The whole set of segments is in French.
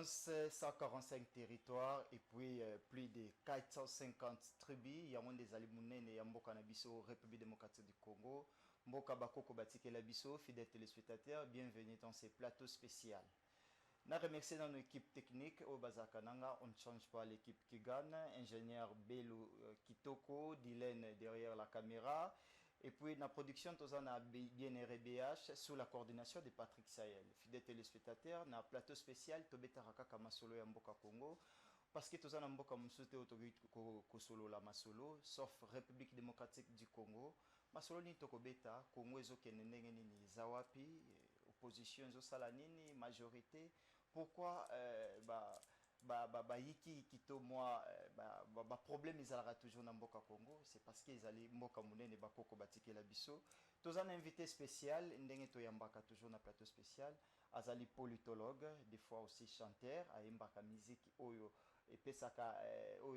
France, 145 territoires et puis plus de 450 tribus. Il y a des alimounènes et Mboka Nabiso, République démocratique du Congo. Mboka Bakoko Batike Labiso, fidèles téléspectateurs, bienvenue dans ce plateau spécial. Je remercie notre équipe technique au Bazakananga. On ne change pas l'équipe qui gagne. Ingénieur Belou Kitoko, Dylan derrière la caméra. Et puis, la production, tout ça, bien RBH sous la coordination de Patrick Sahel. Fidèles téléspectateurs, dans plateau spécial, Tobeta Rakaka Masolo et Mboka Congo. Parce que tout ça, Mboka Moussouté Autogui Kosolo la Masolo, sauf République démocratique du Congo. Masolo ni Tokobeta, Congo ezo kenenenge ni Zawapi, opposition ezo salanini, majorité. Pourquoi yiki kito moi problème ils allaient toujours dans Mboka Congo, c'est parce qu'ils allaient Mboka Munene bakoko batike la biso. Tous un invité spécial ndenge to yambaka toujours na plateau spécial, azali politologue, des fois aussi chanteur, ayembaka musique oyo et pesaka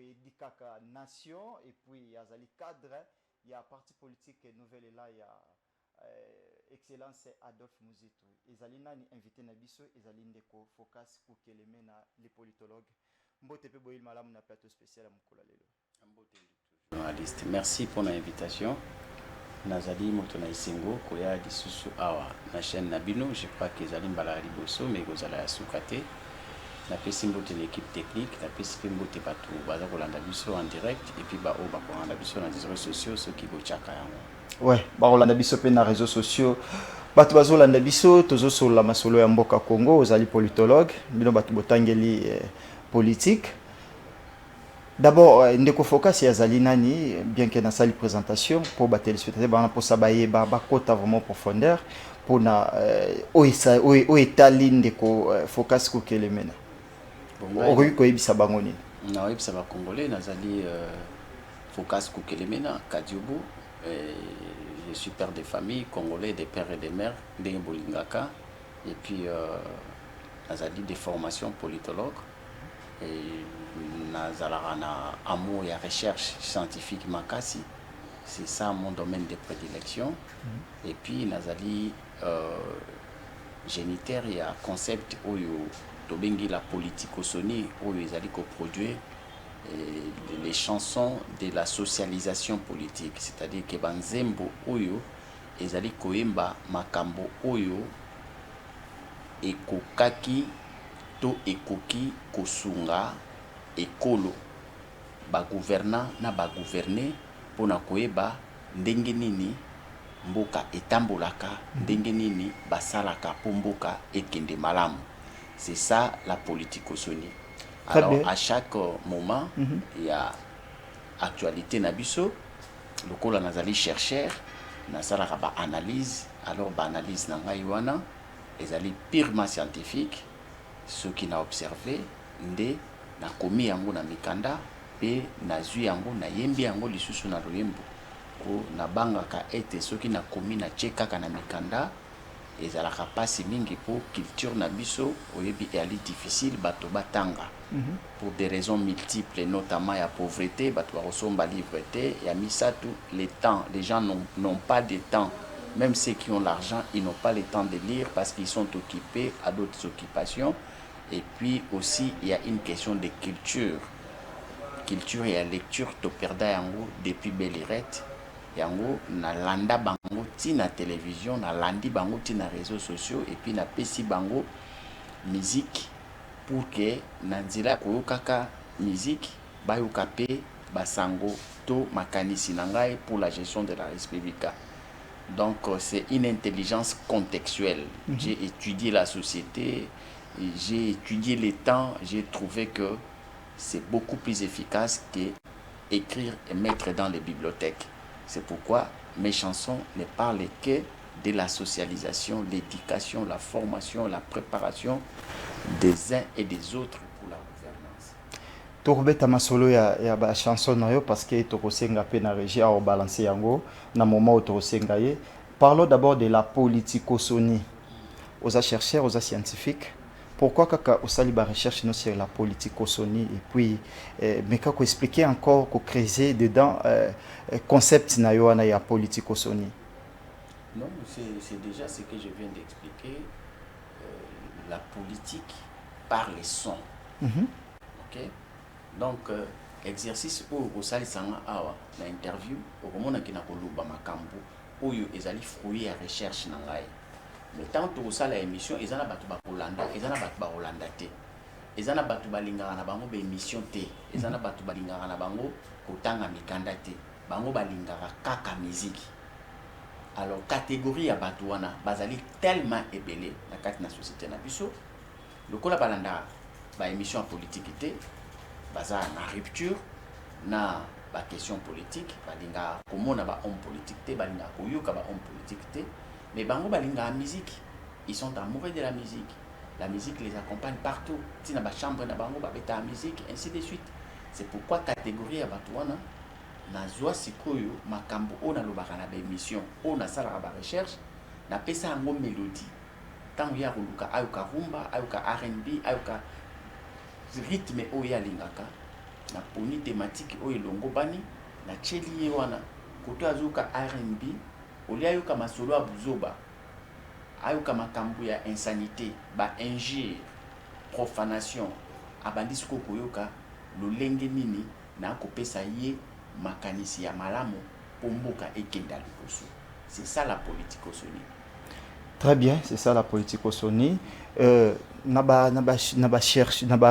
edikaka nation et puis azali cadre, il y a parti politique nouvelle là, il y a excellence Adolphe Muzitu. Ezali nani invité na biso, ezali ndeko focus ku keleme na les politologues. Mbote pe boyil malamu na plateau spécial à Mukola lelo. Journaliste, merci pour l'invitation. Nazali Motona Isengo, Koya Disusu Awa, na chaîne Nabino, je crois que Zali Mbala Liboso, mais Gozala Soukate. Na pesi mbote l'équipe technique, na pesi mbote batu baza kolanda biso en direct et puis ba o ba kolanda biso na réseaux sociaux ceux qui bochaka yango. Ouais, ba kolanda biso pe na réseaux sociaux. Batu bazolanda biso tozo sola masolo ya mboka Congo, ozali politologue, bino batu botangeli politique. D'abord, ndeko focus ya zali nani, bien que na salle présentation pour ba téléspectateurs ba pour sabaye ba kota vraiment profondeur pour na o etali ndeko focus ko kelemena. Okoki koyebisa bango nini? Na oyebisa ba congolais nazali focus ko kelemena Kadiobo. Je suis père de famille congolais, des pères et des mères ndenge bolingaka et puis nazali de formation politologue et nazalaka na amour et recherche scientifique makasi, c'est ça mon domaine de prédilection. Et puis nazali géniteur et concept oyo tobengi la politikosoni oyo ezali ko produire les chansons de la socialisation politique, c'est-à-dire que banzembo oyo ezali koyemba makambo oyo ekokaki to ekoki kosunga ekolo ba gouvernant na ba gouverner pona koyeba ndenge nini mboka etambolaka, ndenge nini basalaka po mboka ekende malamu. C'est ça la politikosoni. Alors à chaque moment, il y a actualité nabiso, le kola nazali chercheur, nazalaka ba analyse, alors ba analyse na ngai wana ezali purement scientifique, ce qui n'a observé nde na komi yango na mikanda pe nazwi yango na yembi yango lisusu na loyembo ko na bangaka ete ce qui na komi na tchekaka na mikanda ezalaka pasi mingi po culture na biso oyebi ali difficile bato batanga pour des raisons multiples, notamment la pauvreté, bato basomba livre te ya misatu, les temps, les gens n'ont pas de temps, même ceux qui ont l'argent ils n'ont pas le temps de lire parce qu'ils sont occupés à d'autres occupations. Et puis aussi il y a une question de culture et la lecture to perda yango depuis Belirette yango na landa bango ti na télévision, na landi bango ti na réseaux sociaux et puis na pesi bango musique pour que nanzila koyokaka musique bayoka pe basango to makanisi na ngai pour la gestion de la République. Donc c'est une intelligence contextuelle. J'ai étudié la société, j'ai étudié les temps, j'ai trouvé que c'est beaucoup plus efficace que écrire et mettre dans les bibliothèques. C'est pourquoi mes chansons ne parlent que de la socialisation, l'éducation, la formation, la préparation des uns et des autres pour la gouvernance. Tokobeta masolo ya ba chanson nayo parce que tokosenga pe na régie a balancer yango na moment où tokosenga ye. Parlons d'abord de la politikosoni. Aux chercheurs, aux scientifiques. Pourquoi kaka osali ba recherche no sur la politikosoni et puis mais kako expliquer encore ko creuser dedans concept na yo na ya politikosoni. Non, c'est déjà ce que je viens d'expliquer. La politique par les sons. Ok? Donc, exercice où au sali sanga awa na interview au komona kina koluba makambo oyo ezali fruit ya recherche na ngai. Mais tant que ça la émission ezana batu ba kolanda ezana batu ba kolanda te ezana batu balingaka na bango ba émission te ezana batu balingaka na bango kotanga mikanda te bango balingaka kaka musique. Alors catégorie ya batu wana bazali tellement ebelé na kati na société na biso lokola balanda ba émission politique te baza na rupture na ba question politique balinga komona ba homme politique te balinga koyoka ba homme politique te. Mais bango balinga la musique, ils sont amoureux de la musique. La musique les accompagne partout. Si na ba chambre na bango ba beta la musique, ainsi de suite. C'est pourquoi catégorie ya batuana na zwa sikoyo makambo ona lobaka na ba émission, ona sala ba recherche, na pesa ngo mélodie. Tango ya koluka ayuka rumba, ayuka R&B, ayuka rythme oya lingaka, na poni thématique oyo longo bani, na cheli wana koto azuka R&B. Olia yuka masolo ya buzoba ayuka makambo ya insanité ba injure profanation abandisi ko koyoka lolenge nini na kopesa ye makanisi ya malamu pomboka ekenda liboso. C'est ça la politique au Soni. Très bien, c'est ça la politique au Soni. Na ba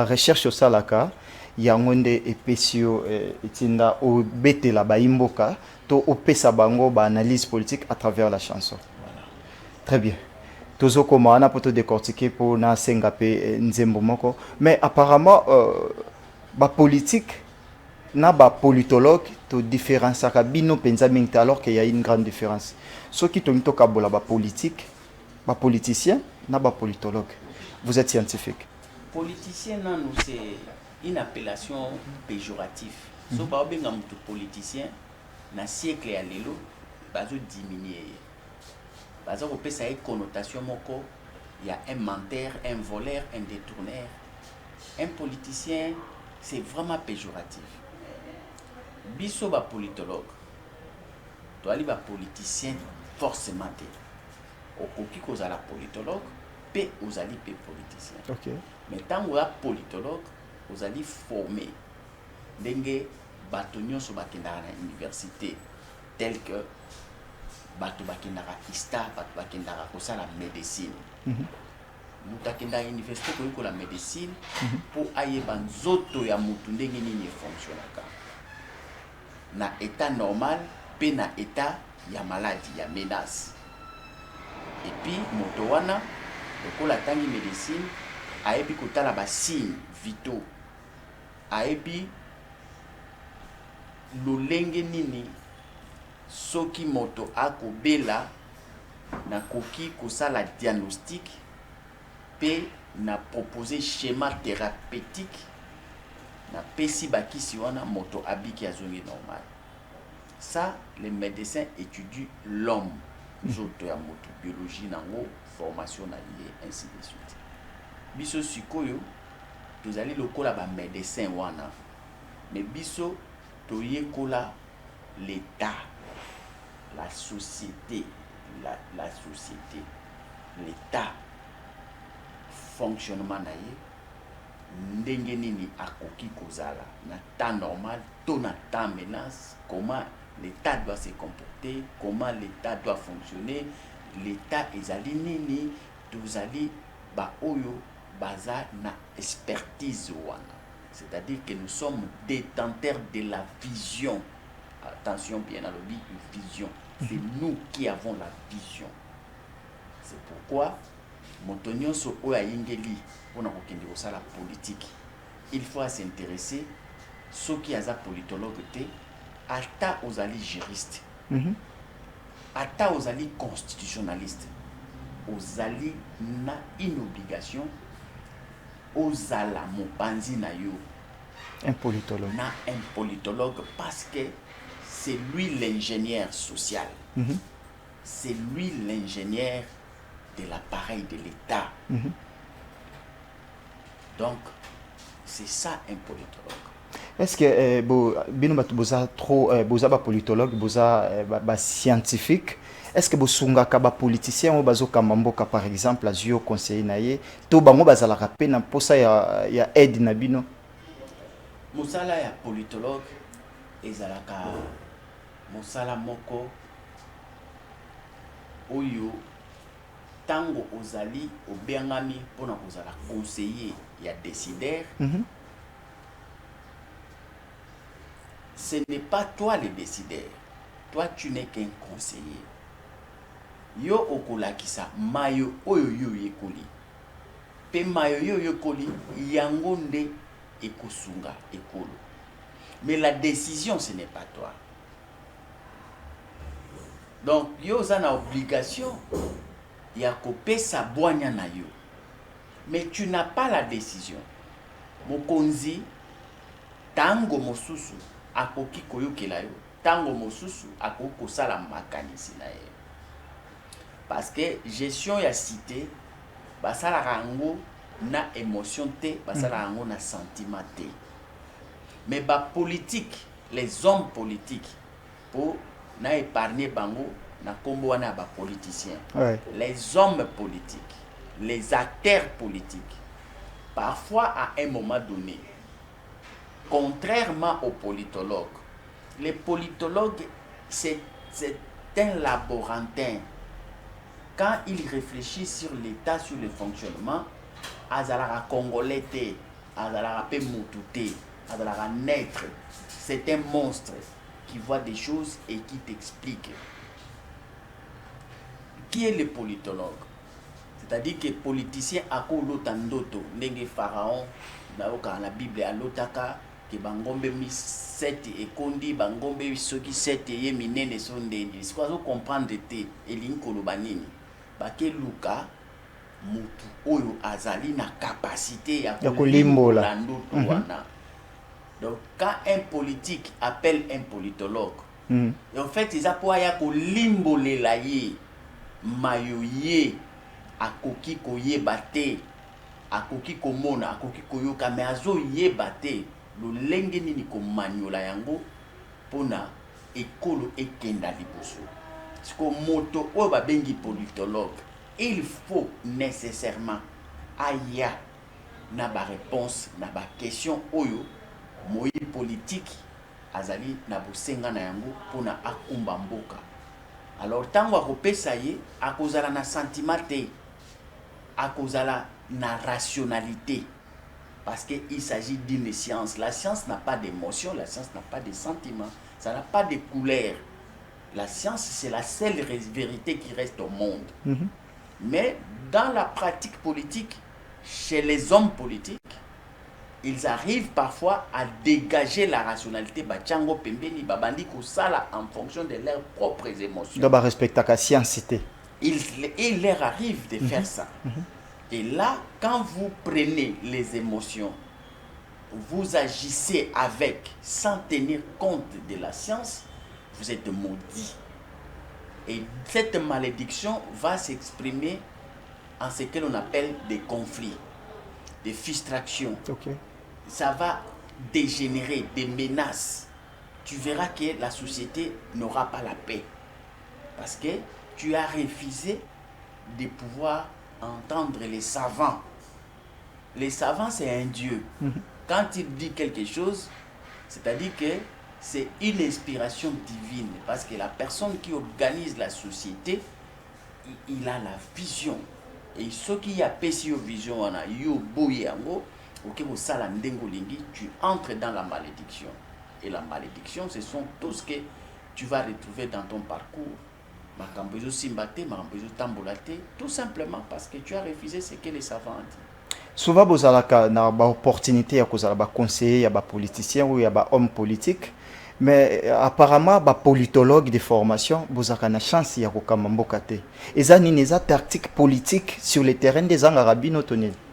recherche au salaka ya ngonde epesio etinda o betela ba imboka to opesa bango ba analyse politique à travers la chanson. Voilà. Très bien. Tozo koma na poto décortiquer pour na sengape nzembo moko, mais apparemment ba politique na ba politologue to différence aka bino penza mingta alors qu'il y a une grande différence. Ceux qui to kabola ba politique, ba politicien na ba politologue. Vous êtes scientifique. Politicien non c'est une appellation péjorative. So ba obenga mutu politicien na siècle ya lelo bazo diminuer. Bazo kopesa une connotation moko ya un menteur, un voleur, un détourneur. Un politicien c'est vraiment péjoratif. Biso ba politologue. To ali ba politicien forcément te. Okoki kozala politologue pe ozali pe politicien. OK. Mais tant que politologue, vous allez former ndenge bato nyonso bakendaka na université tel que bato bakendaka ISTA, bato bakendaka kosala médecine. Mutu akendaka université koyekola médecine po ayeba nzoto ya mutu ndenge nini efonctionnaka na état normal pe na état ya maladie ya menace. Et puis moto wana lokola tangi médecine ayebi kotala ba signes vitaux ayebi lolenge nini soki moto akobela na koki kosala diagnostic pe na proposer schéma thérapeutique na pesi bakisi wana moto abiki azongi normal. Ça les médecins étudient l'homme nzoto ya moto biologie nango formation na lié ainsi de suite. Biso sikoyo tozali lokola ba médecin wana mais biso toyekola l'état, la société, la société, l'état, fonctionnement na ye ndenge nini akoki kozala na temps normal to na temps menace, comment l'état doit se comporter, comment l'état doit fonctionner, l'état ezali nini tozali ba oyo baza na expertise wana. C'est-à-dire que nous sommes détenteurs de la vision. Attention bien à l'objet, une vision. C'est nous qui avons la vision. C'est pourquoi Motonio so oya yingeli on a kokende la politique. Il faut s'intéresser ceux qui ont politologue te ata aux alliés juristes. Ata aux alliés constitutionnalistes. Aux alliés na une obligation aux ala mopanzi na yo. Un politologue. Na un politologue parce que c'est lui l'ingénieur social. C'est lui l'ingénieur de l'appareil de l'État. Donc, c'est ça un politologue. Est-ce que bino batu boza trop boza ba politologue boza ba scientifique, est-ce que bosungaka ba politicien o bazokamba mboka par exemple azio conseiller na ye to bango bazalaka pe na posa ya aide na bino? Mosala ya politologue ezalaka mosala moko oyo tango ozali obiangami pona kozala conseiller ya décideur. Ce n'est pas toi le décideur. Toi, tu n'es qu'un conseiller. Yo okolakisa mayo oyo yo yekoli. Pe mayo yo yekoli yango nde ekosunga ekolo. Mais la décision, ce n'est pas toi. Donc, yo zana obligation ya kopesa bwanya na yo. Mais tu n'as pas la décision. Mokonzi tango mosusu akoki koyokela yo. Tango mosusu akoki kosala makanisi na ye. Parce que gestion ya cité basala rango na émotion te, basala rango na sentiment te. Mais ba politique, les hommes politiques pour na épargner bango na kombo wana ba politiciens. Ouais. Les hommes politiques, les acteurs politiques, parfois à un moment donné, contrairement aux politologues, les politologues, c'est un laborantin. Quand ils réfléchissent sur l'état, sur le fonctionnement, azalara congolais, azalara pe moutouté, azalara naître, c'est un monstre qui voit des choses et qui t'explique. Qui est le politologue? C'est-à-dire que politicien ako lotandoto, nenge pharaon, na la Bible a lotaka, que bangombe mi 7 et kondi bangombe soki 7 ye minene sondendi. C'est quoi comprendre te elinkolo banini? Bake luka mutu oyo azali na capacité ya kolimbola ndoto wana. Donc quand un politique appelle un politologue, et en fait ils appoient ya kolimbolela ye mayo ye akoki koyeba te, akoki komona, akoki koyoka, mais azo yeba te lolenge nini komanyola yango pona ekolo ekenda liboso. Siko moto oyo babengi politologue, il faut nécessairement aya na ba réponse na ba question oyo moi politique azali na bosenga na yango pona akumba mboka. Alors tango akopesa ye akozala na sentiment te, akozala na rationalité, parce qu'il s'agit d'une science. La science n'a pas d'émotion, la science n'a pas de sentiments, ça n'a pas de couleur. La science, c'est la seule vérité qui reste au monde. Mais dans la pratique politique, chez les hommes politiques, ils arrivent parfois à dégager la rationalité. Bachango pembeni babandi kosala en fonction de leurs propres émotions. Donc, respecter la science. Il leur arrive de faire ça. Et là, quand vous prenez les émotions, vous agissez avec, sans tenir compte de la science, vous êtes maudit. Et cette malédiction va s'exprimer en ce que l'on appelle des conflits, des frustrations. Okay. Ça va dégénérer, des menaces. Tu verras que la société n'aura pas la paix. Parce que tu as refusé de pouvoir entendre les savants. Les savants, c'est un Dieu. Quand il dit quelque chose, c'est-à-dire que c'est une inspiration divine. Parce que la personne qui organise la société, il a la vision. Et ce qui a péché aux visions, tu entres dans la malédiction. Et la malédiction, ce sont tout ce que tu vas retrouver dans ton parcours. Tout simplement parce que tu as refusé ce que les savants ont dit. Souvent, vous avez une opportunité de conseiller, de politicien ou de homme politique. Mais apparemment, les politologues de formation, vous avez une chance de faire des tactiques politiques sur le terrain des Arabes.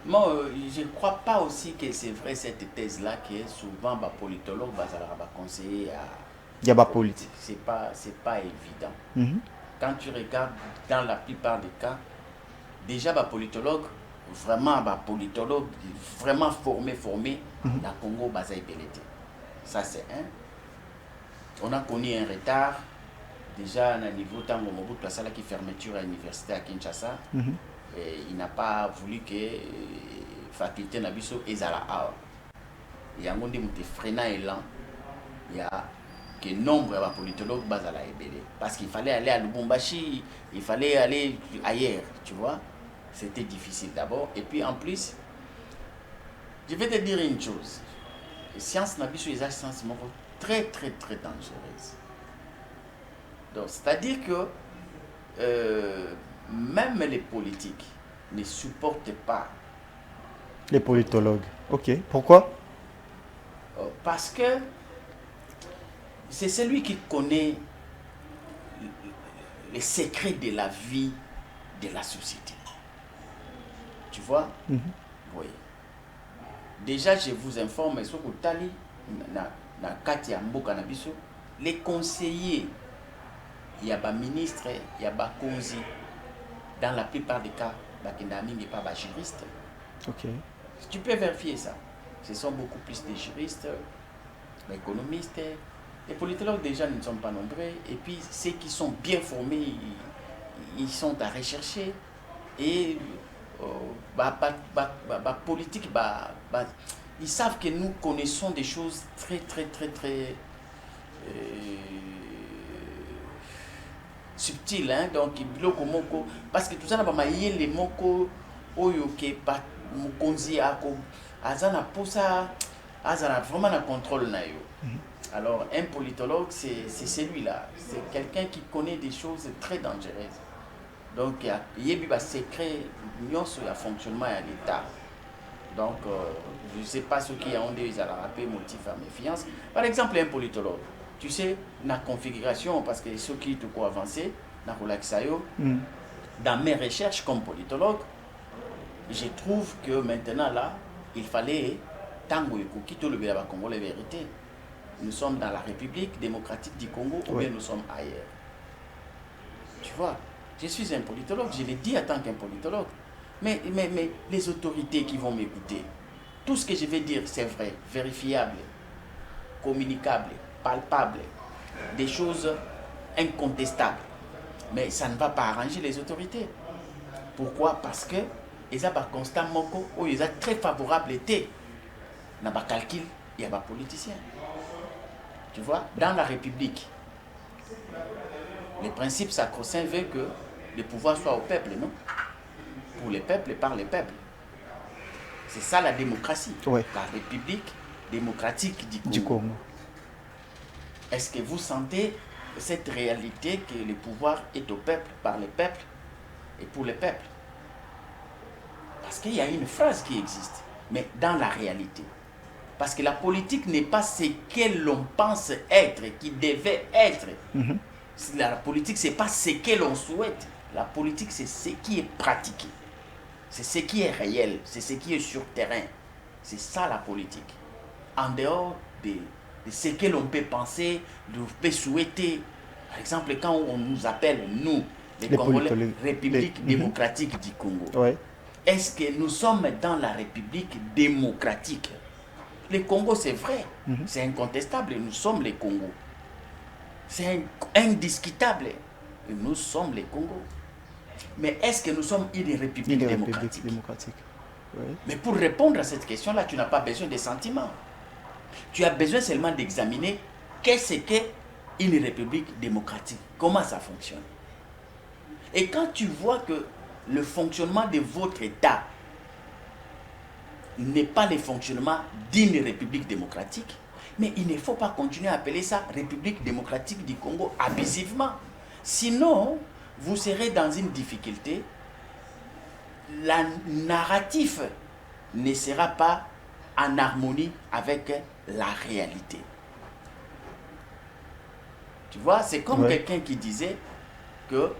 Moi, je ne crois pas aussi que c'est vrai cette thèse-là, que souvent les politologues vont conseiller à... politique. C'est pas évident. Quand tu regardes dans la plupart des cas, déjà les politologues, vraiment formés, la Congo Bazaï Belete. Ça c'est un. On a connu un retard déjà à niveau tango Mobutu asala qui fermeture à l'université à Kinshasa. Et il n'a pas voulu que faculté na biso ezala awa. Il y a un monde qui freina élan. Il y a que nombre de politologues bazala ebele parce qu'il fallait aller à Lubumbashi, il fallait aller ailleurs, tu vois. C'était difficile d'abord et puis en plus je vais te dire une chose. Science na biso eza science moko très très très dangereuse. Donc c'est-à-dire que même les politiques ne supportent pas les politologues. Ok, pourquoi? Parce que c'est celui qui connaît les secrets de la vie de la société. Tu vois? Oui. Déjà, je vous informe, les conseillers, il y a des ministres, il y a des conseillers, dans la plupart des cas, il n'y a pas de juristes. Ok. Tu peux vérifier ça. Ce sont beaucoup plus des juristes, des économistes. Les politologues déjà ne sont pas nombreux. Et puis ceux qui sont bien formés, ils sont à rechercher. Et politique, ils savent que nous connaissons des choses très très très très subtiles. Hein? Donc, parce que tout ça n'a pas les moko oyoke pas mukonzi ako azana posa azana vraiment un contrôle na yo. Alors un politologue c'est celui-là, c'est quelqu'un qui connaît des choses très dangereuses. Donc il y a des secrets sur le fonctionnement de l'État. Donc je ne sais pas ce qui ont des rappels motifs à méfiance. Par exemple un politologue, tu sais la configuration parce que ceux qui te quoi avancer na relaxayo dans mes recherches comme politologue. Je trouve que maintenant là, il fallait tango quitter le Congo la vérité. Nous sommes dans la République démocratique du Congo ou bien nous sommes ailleurs. Tu vois, je suis un politologue, je l'ai dit en tant qu'un politologue. Mais les autorités qui vont m'écouter, tout ce que je vais dire c'est vrai, vérifiable, communicable, palpable, des choses incontestables. Mais ça ne va pas arranger les autorités. Pourquoi? Parce que ils ont constat moko ou ils ont très favorable été dans le calcul il y a des politiciens. Tu vois, dans la République, le principe sacro-saint veut que le pouvoir soit au peuple, non? Pour les peuples et par les peuples. C'est ça la démocratie. Ouais. La République démocratique du Congo. Est-ce que vous sentez cette réalité que le pouvoir est au peuple, par les peuples et pour les peuples? Parce qu'il y a une phrase qui existe, mais dans la réalité. Parce que la politique n'est pas ce que l'on pense être, qui devait être. La politique, ce n'est pas ce que l'on souhaite. La politique, c'est ce qui est pratiqué. C'est ce qui est réel. C'est ce qui est sur terrain. C'est ça la politique. En dehors de ce que l'on peut penser, l'on peut souhaiter. Par exemple, quand on nous appelle, nous, les Congolais, République démocratique du Congo. Ouais. Est-ce que nous sommes dans la République démocratique? Le Congo, c'est vrai, c'est incontestable, nous sommes les Congos. C'est indiscutable, nous sommes les Congos. Mais est-ce que nous sommes une République démocratique? Ouais. Mais pour répondre à cette question-là, tu n'as pas besoin de sentiments. Tu as besoin seulement d'examiner qu'est-ce qu'une République démocratique, comment ça fonctionne. Et quand tu vois que le fonctionnement de votre État n'est pas le fonctionnement d'une République démocratique, mais il ne faut pas continuer à appeler ça République démocratique du Congo abusivement. Sinon, vous serez dans une difficulté. La narratif ne sera pas en harmonie avec la réalité. Tu vois, c'est comme quelqu'un qui disait que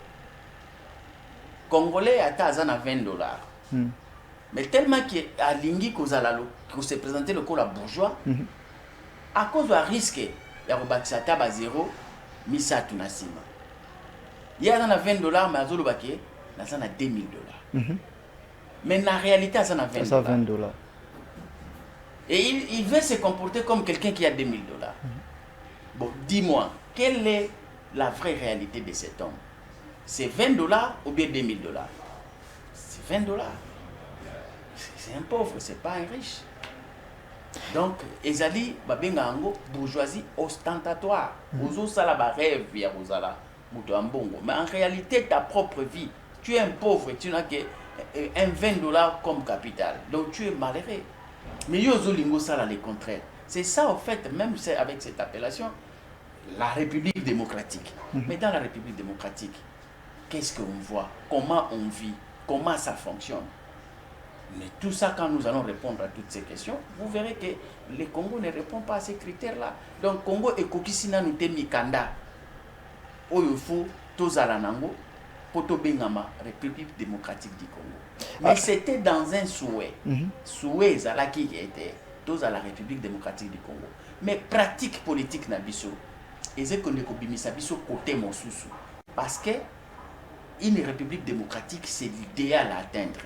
Congolais à 20 $. Mais tellement qu'il a lingui qu'on s'est présenté le coup la bourgeois, à cause du risque, il y a un zéro, misa tunasima. Il y a 20 $, mais à Zolobake, il y a 2000 $. Mais en réalité, il y a 20 $. Et il veut se comporter comme quelqu'un qui a 2000 $. Bon, dis-moi, quelle est la vraie réalité de cet homme. C'est 20 dollars ou bien 2000 dollars. C'est 20 dollars. C'est un pauvre, c'est pas un riche. Donc, ezali babenga ango bourgeoisie ostentatoire. Ozo sala ba rêve ya bozala muto ambongo. Mais en réalité, ta propre vie, tu es un pauvre, tu n'as que un 20 dollars comme capital. Donc tu es malheureux. Mais yozo lingo sala le contraire. C'est ça en fait, même avec cette appellation, la République démocratique. Mais dans la République démocratique, qu'est-ce qu'on voit? Comment on vit? Comment ça fonctionne? Mais tout ça, quand nous allons répondre à toutes ces questions, vous verrez que le Congo ne répond pas à ces critères-là. Donc, Congo et Kokisina nous mikanda. Oyofo, Tozalanango, Potobengama, République démocratique du Congo. Mais c'était dans un souhait. Souhait, Zalaki qui était Toza la République démocratique du Congo. Mais pratique politique Nabiso, et c'est qu'on est Kobimisa Biso côté Monsousou. Parce que une République démocratique, c'est l'idéal à atteindre.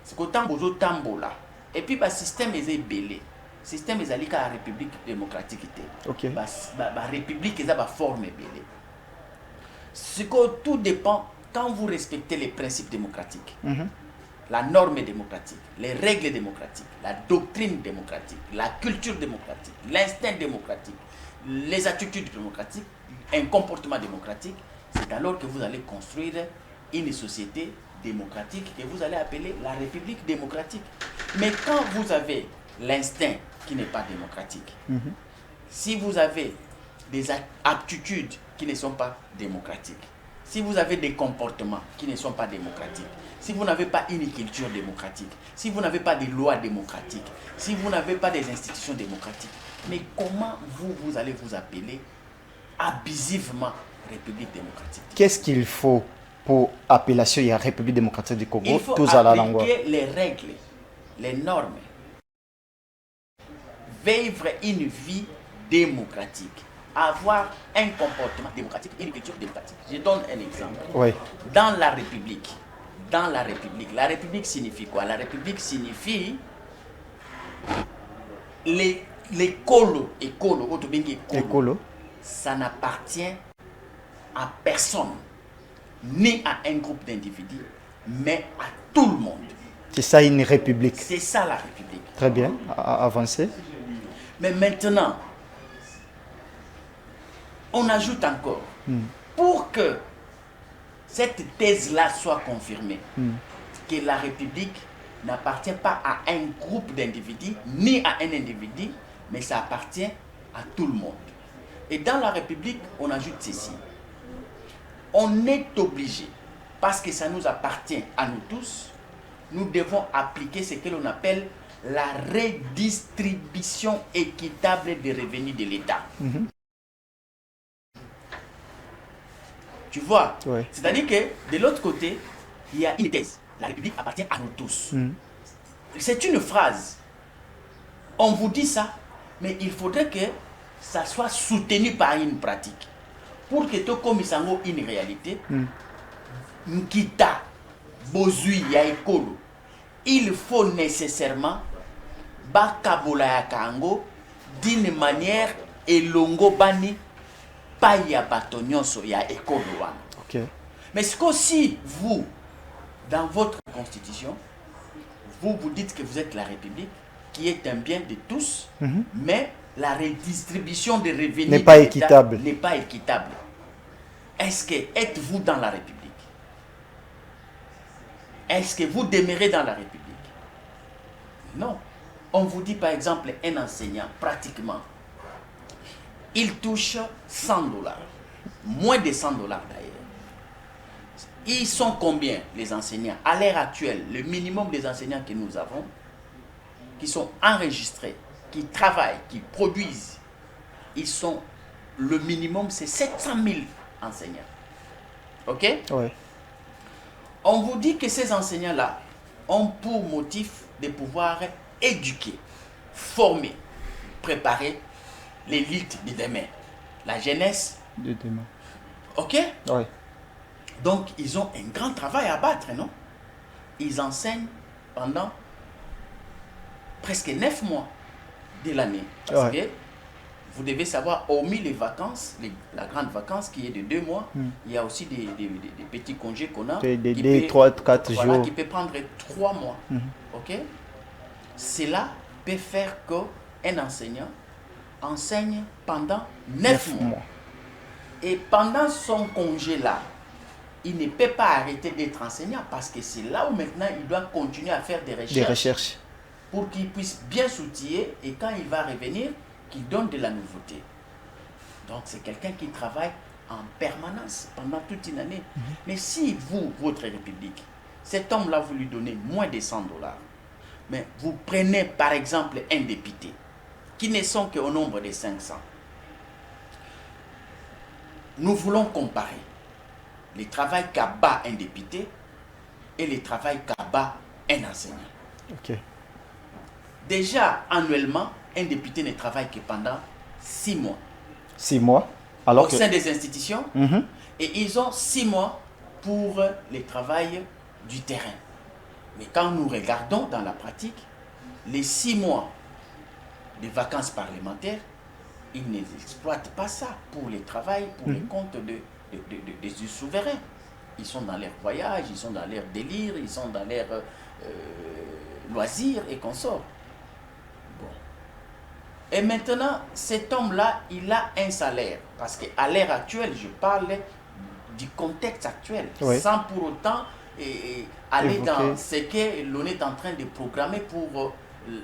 C'est qu'autant bozo tambola et puis le système est belé. Le système est allé à la République démocratique. Ok. La République est à forme belé. Ce que tout dépend quand vous respectez les principes démocratiques, la norme démocratique, les règles démocratiques, la doctrine démocratique, la culture démocratique, l'instinct démocratique, les attitudes démocratiques, un comportement démocratique. C'est alors que vous allez construire une société démocratique que vous allez appeler la République démocratique. Mais quand vous avez l'instinct qui n'est pas démocratique, si vous avez des aptitudes qui ne sont pas démocratiques, si vous avez des comportements qui ne sont pas démocratiques, si vous n'avez pas une culture démocratique, si vous n'avez pas des lois démocratiques, si vous n'avez pas des institutions démocratiques, mais comment vous allez vous appeler abusivement République démocratique? Qu'est-ce qu'il faut pour appellation de la République démocratique du Congo? Il faut appliquer les règles, les normes, vivre une vie démocratique, avoir un comportement démocratique, une culture démocratique. Je donne un exemple. Oui. Dans la République, la République signifie quoi? La République signifie les écolo, ça n'appartient à personne, ni à un groupe d'individus, mais à tout le monde. C'est ça une république. C'est ça la République. Très bien, avancez. Mais maintenant, on ajoute encore, pour que cette thèse-là soit confirmée, que la République n'appartient pas à un groupe d'individus, ni à un individu, mais ça appartient à tout le monde. Et dans la République, on ajoute ceci. On est obligé, parce que ça nous appartient à nous tous, nous devons appliquer ce que l'on appelle la redistribution équitable des revenus de l'État. Tu vois? Ouais. C'est-à-dire que de l'autre côté, il y a une thèse. La République appartient à nous tous. C'est une phrase. On vous dit ça, mais il faudrait que ça soit soutenu par une pratique. Pour que tu comme une réalité, Nkita, Bozui, Yaekolo, il faut nécessairement Bakabola Yakango d'une manière elongo bani pa ya batonyoso ya ekolo. Ok. Mais ce qu'aussi vous, dans votre constitution, vous dites que vous êtes la République, qui est un bien de tous, mais la redistribution des revenus n'est pas équitable. N'est pas équitable. Est-ce que êtes-vous dans la République? Est-ce que vous demeurez dans la République? Non. On vous dit par exemple un enseignant, pratiquement, il touche 100 dollars, moins de 100 dollars d'ailleurs. Ils sont combien les enseignants? À l'heure actuelle, le minimum des enseignants que nous avons, qui sont enregistrés, qui travaillent, qui produisent, ils sont, le minimum c'est 700 000 enseignants. Ok? Oui. On vous dit que ces enseignants-là ont pour motif de pouvoir éduquer, former, préparer l'élite de demain, la jeunesse de demain. Ok? Oui. Donc, ils ont un grand travail à battre, non? Ils enseignent pendant presque 9 mois de l'année. Parce que vous devez savoir, hormis les vacances, la grande vacance qui est de 2 mois, il y a aussi des petits congés qu'on a. Des 2, 3, 4 jours. Qui peut prendre 3 mois. Ok? Cela peut faire qu'un enseignant enseigne pendant 9 mois. Et pendant son congé-là, il ne peut pas arrêter d'être enseignant parce que c'est là où maintenant il doit continuer à faire des recherches. Pour qu'il puisse bien s'outiller et quand il va revenir, qu'il donne de la nouveauté. Donc c'est quelqu'un qui travaille en permanence pendant toute une année. Mais si vous, votre République, cet homme-là, vous lui donnez moins de 100 $, mais vous prenez par exemple un député, qui ne sont qu'au nombre de 500. Nous voulons comparer le travail qu'abat un député et le travail qu'abat un enseignant. Ok. Déjà, annuellement, un député ne travaille que pendant 6 mois. 6 mois alors au sein des institutions. Et ils ont 6 mois pour le travail du terrain. Mais quand nous regardons dans la pratique, les 6 mois de vacances parlementaires, ils n'exploitent pas ça pour le travail, pour les comptes du souverain. Ils sont dans leur voyage, ils sont dans leur délire, ils sont dans leur loisirs et consorts. Bon. Et maintenant, cet homme-là, il a un salaire. Parce qu'à l'heure actuelle, je parle du contexte actuel, sans pour autant aller dans ce que l'on est en train de programmer pour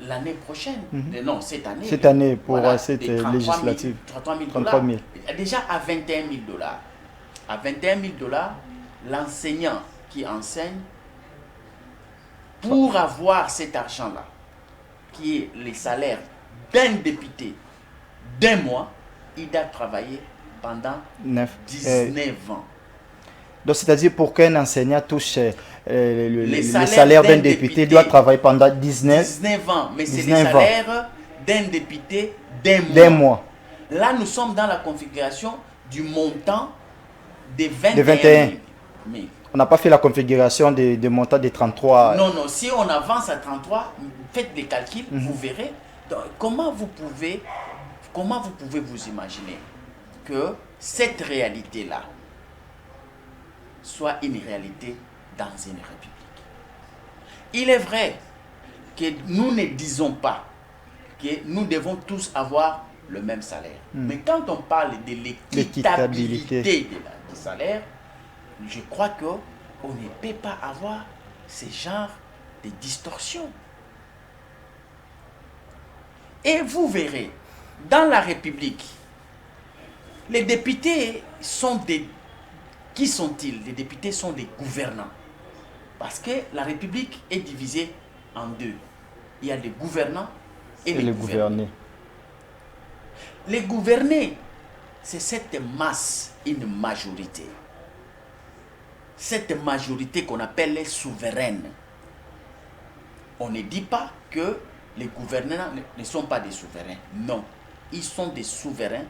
l'année prochaine. Non, cette année. Cette année, pour cette législative. 33 000 $. Déjà à 21 000 $. À 21 000 $, l'enseignant qui enseigne, pour avoir cet argent-là, qui est le salaire d'un député d'un mois, il doit travailler pendant 19 ans. Donc, c'est-à-dire pour qu'un enseignant touche le salaire d'un député, il doit travailler pendant 19 ans. Mais c'est le salaire d'un député d'un mois. Là, nous sommes dans la configuration du montant de 21 000. On n'a pas fait la configuration de montant de 33. Non, si on avance à 33, faites des calculs, vous verrez. Donc, comment vous pouvez vous imaginer que cette réalité-là soit une réalité dans une république? Il est vrai que nous ne disons pas que nous devons tous avoir le même salaire. Mais quand on parle de l'équitabilité du salaire, je crois qu'on ne peut pas avoir ce genre de distorsion. Et vous verrez, dans la République, les députés sont des... Qui sont-ils? Les députés sont des gouvernants. Parce que la République est divisée en deux. Il y a les gouvernants et les gouvernés. Les gouvernés, c'est cette masse, une majorité. Cette majorité qu'on appelle les souveraines. On ne dit pas que les gouvernants ne sont pas des souverains. Non, ils sont des souverains,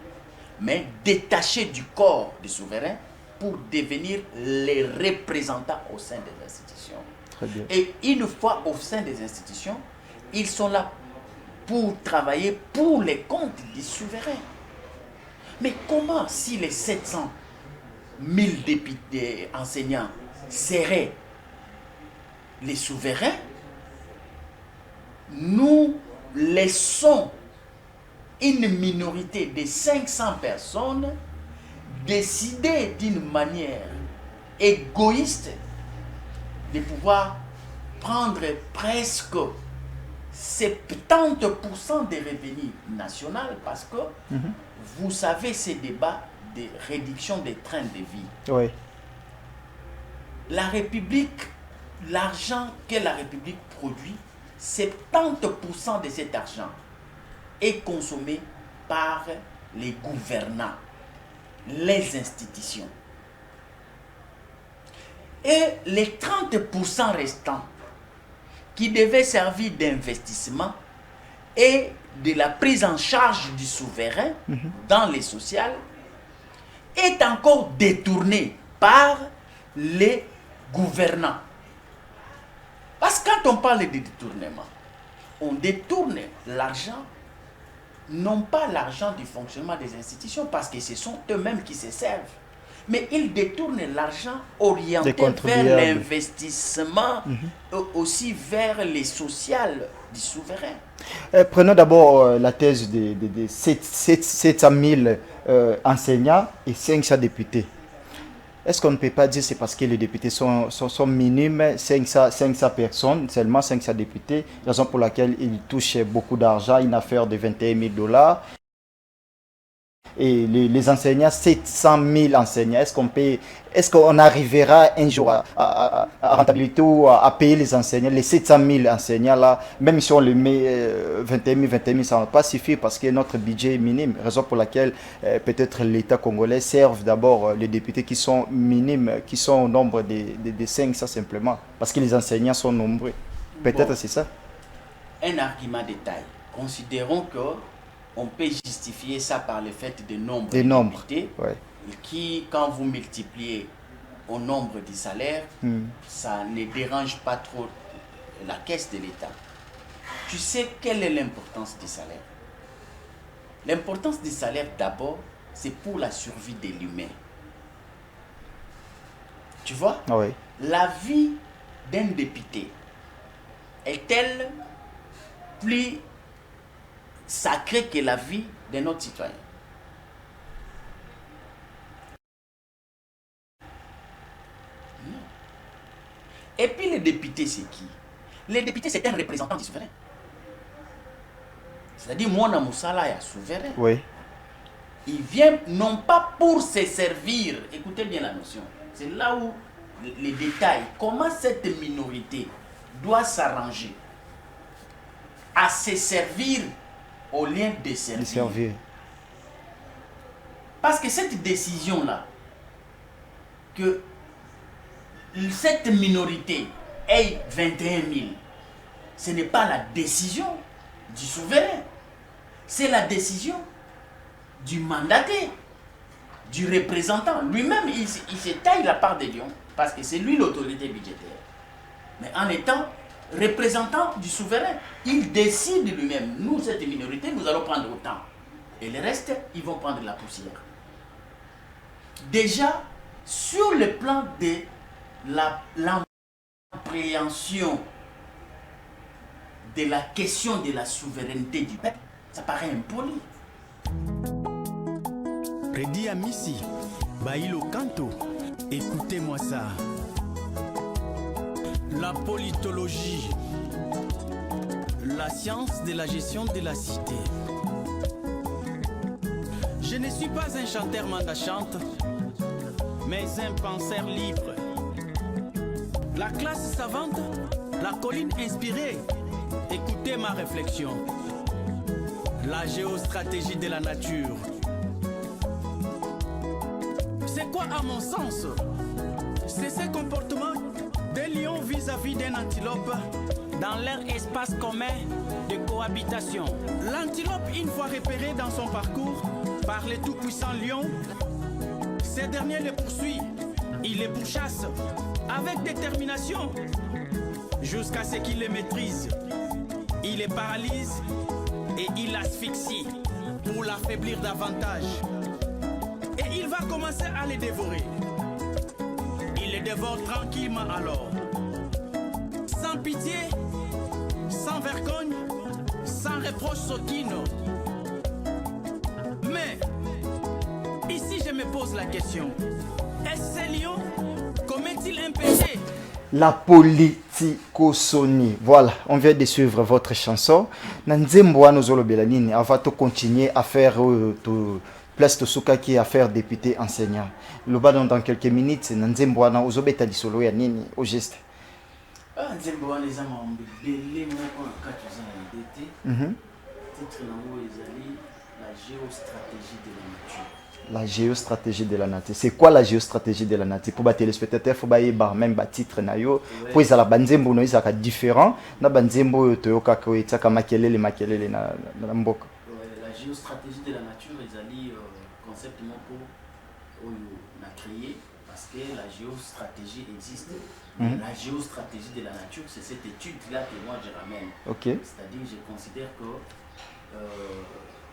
mais détachés du corps des souverains pour devenir les représentants au sein des institutions. Très bien. Et une fois au sein des institutions, ils sont là pour travailler pour les comptes des souverains. Mais comment, si les 700 000 députés enseignants seraient les souverains, nous laissons une minorité de 500 personnes décider d'une manière égoïste de pouvoir prendre presque 70% des revenus nationaux, parce que vous savez ces débats de réduction des trains de vie. Oui. La République, l'argent que la République produit, 70% de cet argent est consommé par les gouvernants, les institutions. Et les 30% restants qui devaient servir d'investissement et de la prise en charge du souverain dans les sociales est encore détourné par les gouvernants. Parce que quand on parle de détournement, on détourne l'argent n'ont pas l'argent du fonctionnement des institutions parce que ce sont eux-mêmes qui se servent. Mais ils détournent l'argent orienté vers l'investissement, aussi vers les sociales du souverain. Prenons d'abord la thèse de 700 000 enseignants et 500 députés. Est-ce qu'on ne peut pas dire que c'est parce que les députés sont minimes, 500 personnes, seulement 500 députés, raison pour laquelle ils touchent beaucoup d'argent, une affaire de 21 000 $. Et les enseignants, 700 000 enseignants, est-ce qu'on arrivera un jour à rentabilité ou à payer les enseignants, les 700 000 enseignants là, même si on les met 21 000, ça ne va pas suffire parce que notre budget est minime, raison pour laquelle peut-être l'État congolais serve d'abord les députés qui sont minimes, qui sont au nombre de 500 simplement, parce que les enseignants sont nombreux. Peut-être c'est ça. Un argument de taille. Considérons que on peut justifier ça par le fait de nombre de députés qui, quand vous multipliez au nombre des salaires, ça ne dérange pas trop la caisse de l'État. Tu sais quelle est l'importance des salaires? L'importance des salaires, d'abord, c'est pour la survie de l'humain. Tu vois? La vie d'un député est-elle plus sacrée que la vie de notre citoyen? Non. Et puis les députés, c'est qui? Les députés, c'est un représentant du souverain. C'est-à-dire, moi, Moussala est souverain. Oui. Il vient non pas pour se servir. Écoutez bien la notion. C'est là où les détails, comment cette minorité doit s'arranger à se servir au lieu de servir. Parce que cette décision-là, que cette minorité ait 21 000, ce n'est pas la décision du souverain, c'est la décision du mandataire, du représentant. Lui-même, il se taille la part des lions parce que c'est lui l'autorité budgétaire. Mais en étant représentant du souverain, il décide lui-même. Nous, cette minorité, nous allons prendre autant. Et le reste, ils vont prendre la poussière. Déjà, sur le plan de l'appréhension de la question de la souveraineté du peuple, ça paraît impoli. Redi Amissi, Bailo Kanto, écoutez-moi ça. La politologie, la science de la gestion de la cité. Je ne suis pas un chanteur mandachante, mais un penseur libre. La classe savante, la colline inspirée, écoutez ma réflexion. La géostratégie de la nature. C'est quoi à mon sens? C'est ce comportement d'un lion vis-à-vis d'un antilope dans leur espace commun de cohabitation. L'antilope, une fois repéré dans son parcours par le tout-puissant lion, ce dernier le poursuit, il les pourchasse avec détermination jusqu'à ce qu'il les maîtrise. Il les paralyse et il l'asphyxie pour l'affaiblir davantage. Et il va commencer à les dévorer. Il les dévore tranquillement alors. Sans pitié, sans vergogne, sans reproche aucune. Mais, ici je me pose la question. Est-ce ce lion commet-il un péché? La politicosonie. Voilà, on vient de suivre votre chanson. Nanzemboa Nozolo Belanini, on va continuer à faire place de Soukaki à faire député enseignant. Le bas dans quelques minutes, c'est Nanzemboa na Ozobeta di Solo ya nini au geste. Nanzemboa les amants les mots quand ils ont été. Titre nango ezali la géostratégie de la nature. La géostratégie de la nature. C'est quoi la géostratégie de la nature? Pour les téléspectateurs, il faut même le titre. Pour les banzembo, ils sont différents. Na banzembo, toyoka ko itaka makelele na mboka. La géostratégie de la nature, ils allaient concept pour créer parce que la géostratégie existe. La géostratégie de la nature, c'est cette étude-là que moi je ramène. Okay. C'est-à-dire, je considère que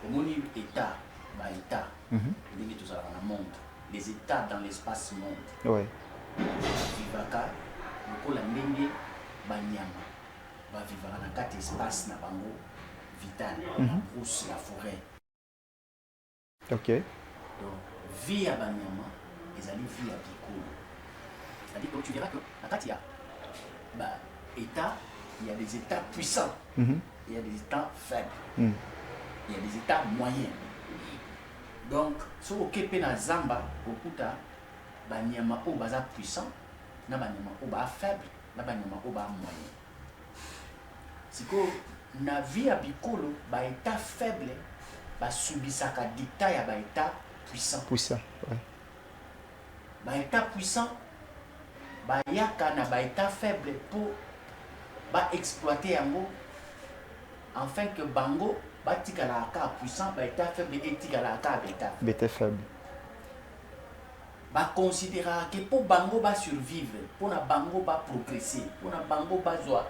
omoni état ba état ndenge tozalaka na monde, les états dans l'espace monde. Ouais. Vivaka lokola ndenge banyama bavivaka na kati espace na bango vital, la brousse, la forêt. Ok. Donc vie ya banyama ezali vie ya bikolo. C'est-à-dire que tu verras que na kati ya ba état, il y a des états puissants, il y a des états faibles, il y a des états moyens. Donc so okepe na zamba okuta banyama o baza puissant na banyama o ba faible na banyama o ba moyen. Siko na vie ya bikolo ba état faible ba subisaka dictat ya ba état puissant. Puissant, ouais. Ba état puissant ba yaka na ba état faible pour ba exploiter yango afin que bango ba tikala ka puissant ba état faible et tikala ka bêta faible. Ba considérer que pour bango ba survivre, pour na bango ba progresser, pour na bango ba zoa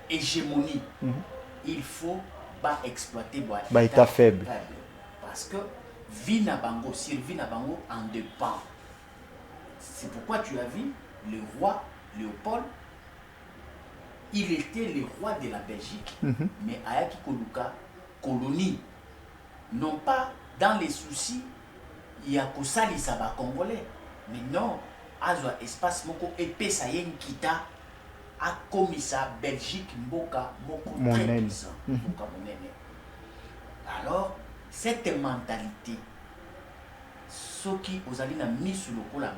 hégémonie, il faut ba exploiter ba état faible. Parce que vie na bango, survie na bango en dépend. C'est pourquoi tu as vu le roi Léopold, il était le roi de la Belgique, mais Ayaki Koluka, colonie, non pas dans les soucis, il y a que ça les sabats congolais, mais non, Azwa espace moko épais ça y kita a commis ça Belgique mboka moko très puissant, mboka monene. Alors cette mentalité, ceux qui aux alliés ont mis sur le coup la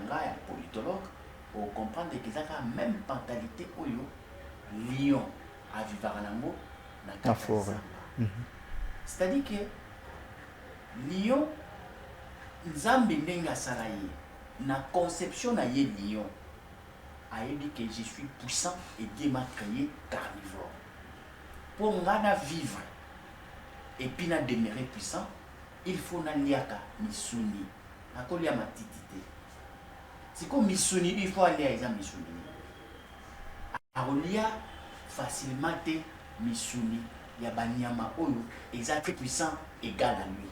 politologue, on comprend que c'est la même mentalité oyo lion à vivre dans la forêt. C'est-à-dire que lion nzambe ndenge saraye na conception na ye lion a dit que je suis puissant et Dieu m'a créé carnivore pour ngana vivre et puis na demeurer puissant il faut na liaka misuni na kolia matitité c'est comme misuni il faut aller à eza misuni arolia facilement te misuni ya banyama oyo eza très puissant égal à lui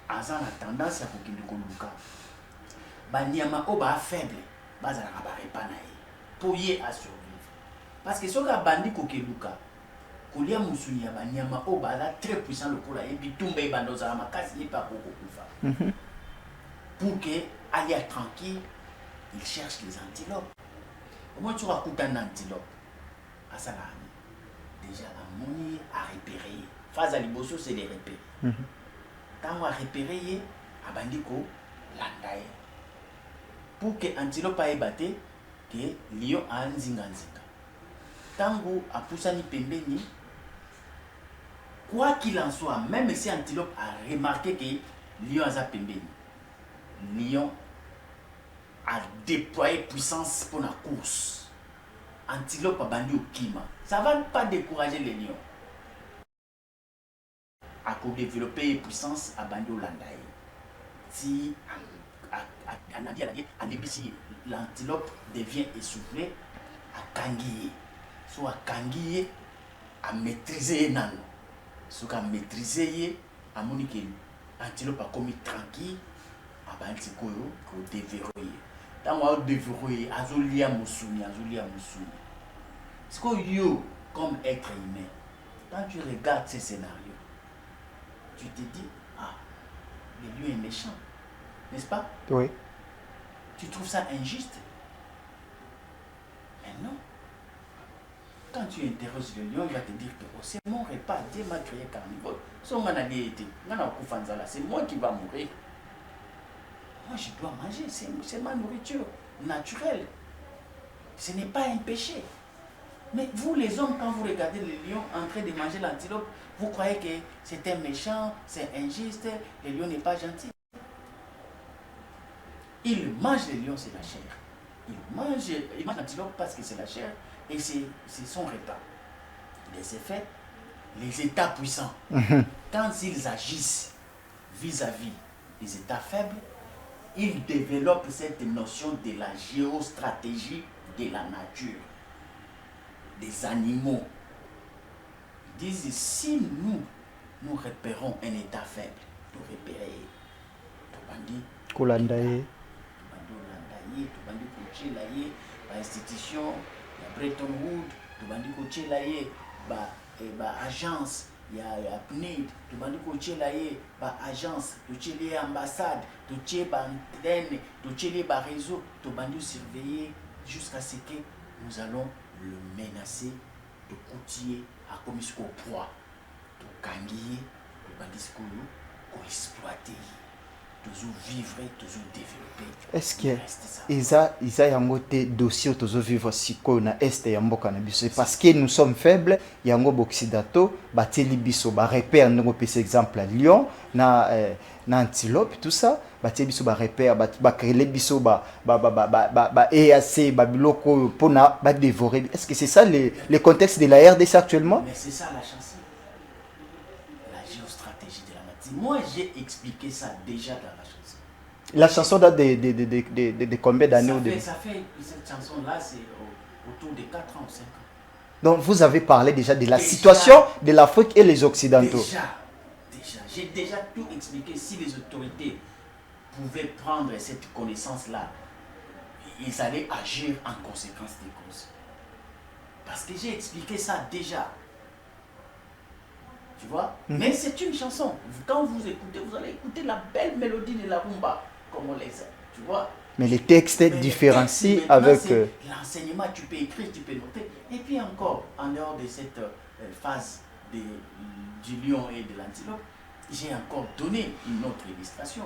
aza na tendance à kokende koluka banyama o ba faible bazalaka barepa na ye po ye à survivre parce que soki abandi kokeluka kolia musuni ya banyama o baza très puissant lokola ye bitumba ebanda ozala makasi ye mpe akokokufa pour que alia tranquille il cherche les antilopes au moins soki akuta na antilope asala déjà amoni a repérer phase à liboso c'est les repérer quand on a repéré abandi ko landa ye pour que antilope aebate que lion a nzinga nzinga tango apusani pembeni quoi qu'il en soit même si antilope a remarqué que lion a pembeni lion a déployé puissance pour la course antilope a bandi au kima ça va pas décourager les lions à développer puissance à bandi au landaï si l'antilope devient essoufflé à kangiye soit à kangiye à maîtriser nano soit à maîtriser à monique antilope a commis tranquille à bandi koyo ko déverrouiller tant on déverrouiller azolia musuni c'est que yo comme être humain quand tu regardes ces scénarios tu te dis ah le lion est méchant. N'est-ce pas? Oui. Tu trouves ça injuste? Mais non. Quand tu interroges le lion, il va te dire que oh, c'est mon repas, Dieu m'a créé carnivore. C'est moi qui va mourir. Moi, je dois manger, c'est ma nourriture naturelle. Ce n'est pas un péché. Mais vous, les hommes, quand vous regardez le lion en train de manger l'antilope, vous croyez que c'est un méchant, c'est injuste, le lion n'est pas gentil. Il mange le lion, c'est la chair. Il mange l'antilope parce que c'est la chair et c'est son repas. Les effets, les états puissants, quand ils agissent vis-à-vis des états faibles, ils développent cette notion de la géostratégie de la nature, des animaux. Ils disent, si nous, nous repérons un état faible. Nous repérer. Tobandi. Kolandaye. Tobandi Kochelaye. Institution. Bretton Woods. Tobandi Kochelaye. Agence. Il y a PNID. Tobandi Kochelaye. Agence. Tobandi ambassade. Tobandi antenne. Tobandi réseau. Tobandi surveiller jusqu'à ce que nous allons le menacer de coutiller à comme ce qu'on poids. De gagner. Tobandi ce qu'on exploiter. Toujours vivre, toujours développer. Est-ce que ils a un dossier toujours vivre si qu'on a est et amboka na biso parce que nous sommes faibles yango boxidato bateli biso ba repère ngo pese exemple à Lyon na antilope tout ça bateli biso ba repère ba créer biso ba EAC ba biloko pona ba dévorer. Est-ce que c'est ça le contexte de la RDC actuellement? Mais c'est ça la chanson. La géostratégie de la nature. Moi j'ai expliqué ça déjà dans la chanson. La chanson date de combien d'années au début? Ça fait, cette chanson-là, c'est autour de 4 ans ou 5 ans. Donc vous avez parlé déjà de la situation de l'Afrique et les Occidentaux. Déjà. J'ai déjà tout expliqué. Si les autorités pouvaient prendre cette connaissance-là, ils allaient agir en conséquence des causes. Parce que j'ai expliqué ça déjà. Tu vois? Mais c'est une chanson. Quand vous écoutez, vous allez écouter la belle mélodie de la rumba, comme on les aime. Tu vois? Mais les textes différencient avec... L'enseignement, tu peux écrire, tu peux noter. Et puis encore, en dehors de cette phase du lion et de l'antilope, j'ai encore donné une autre illustration.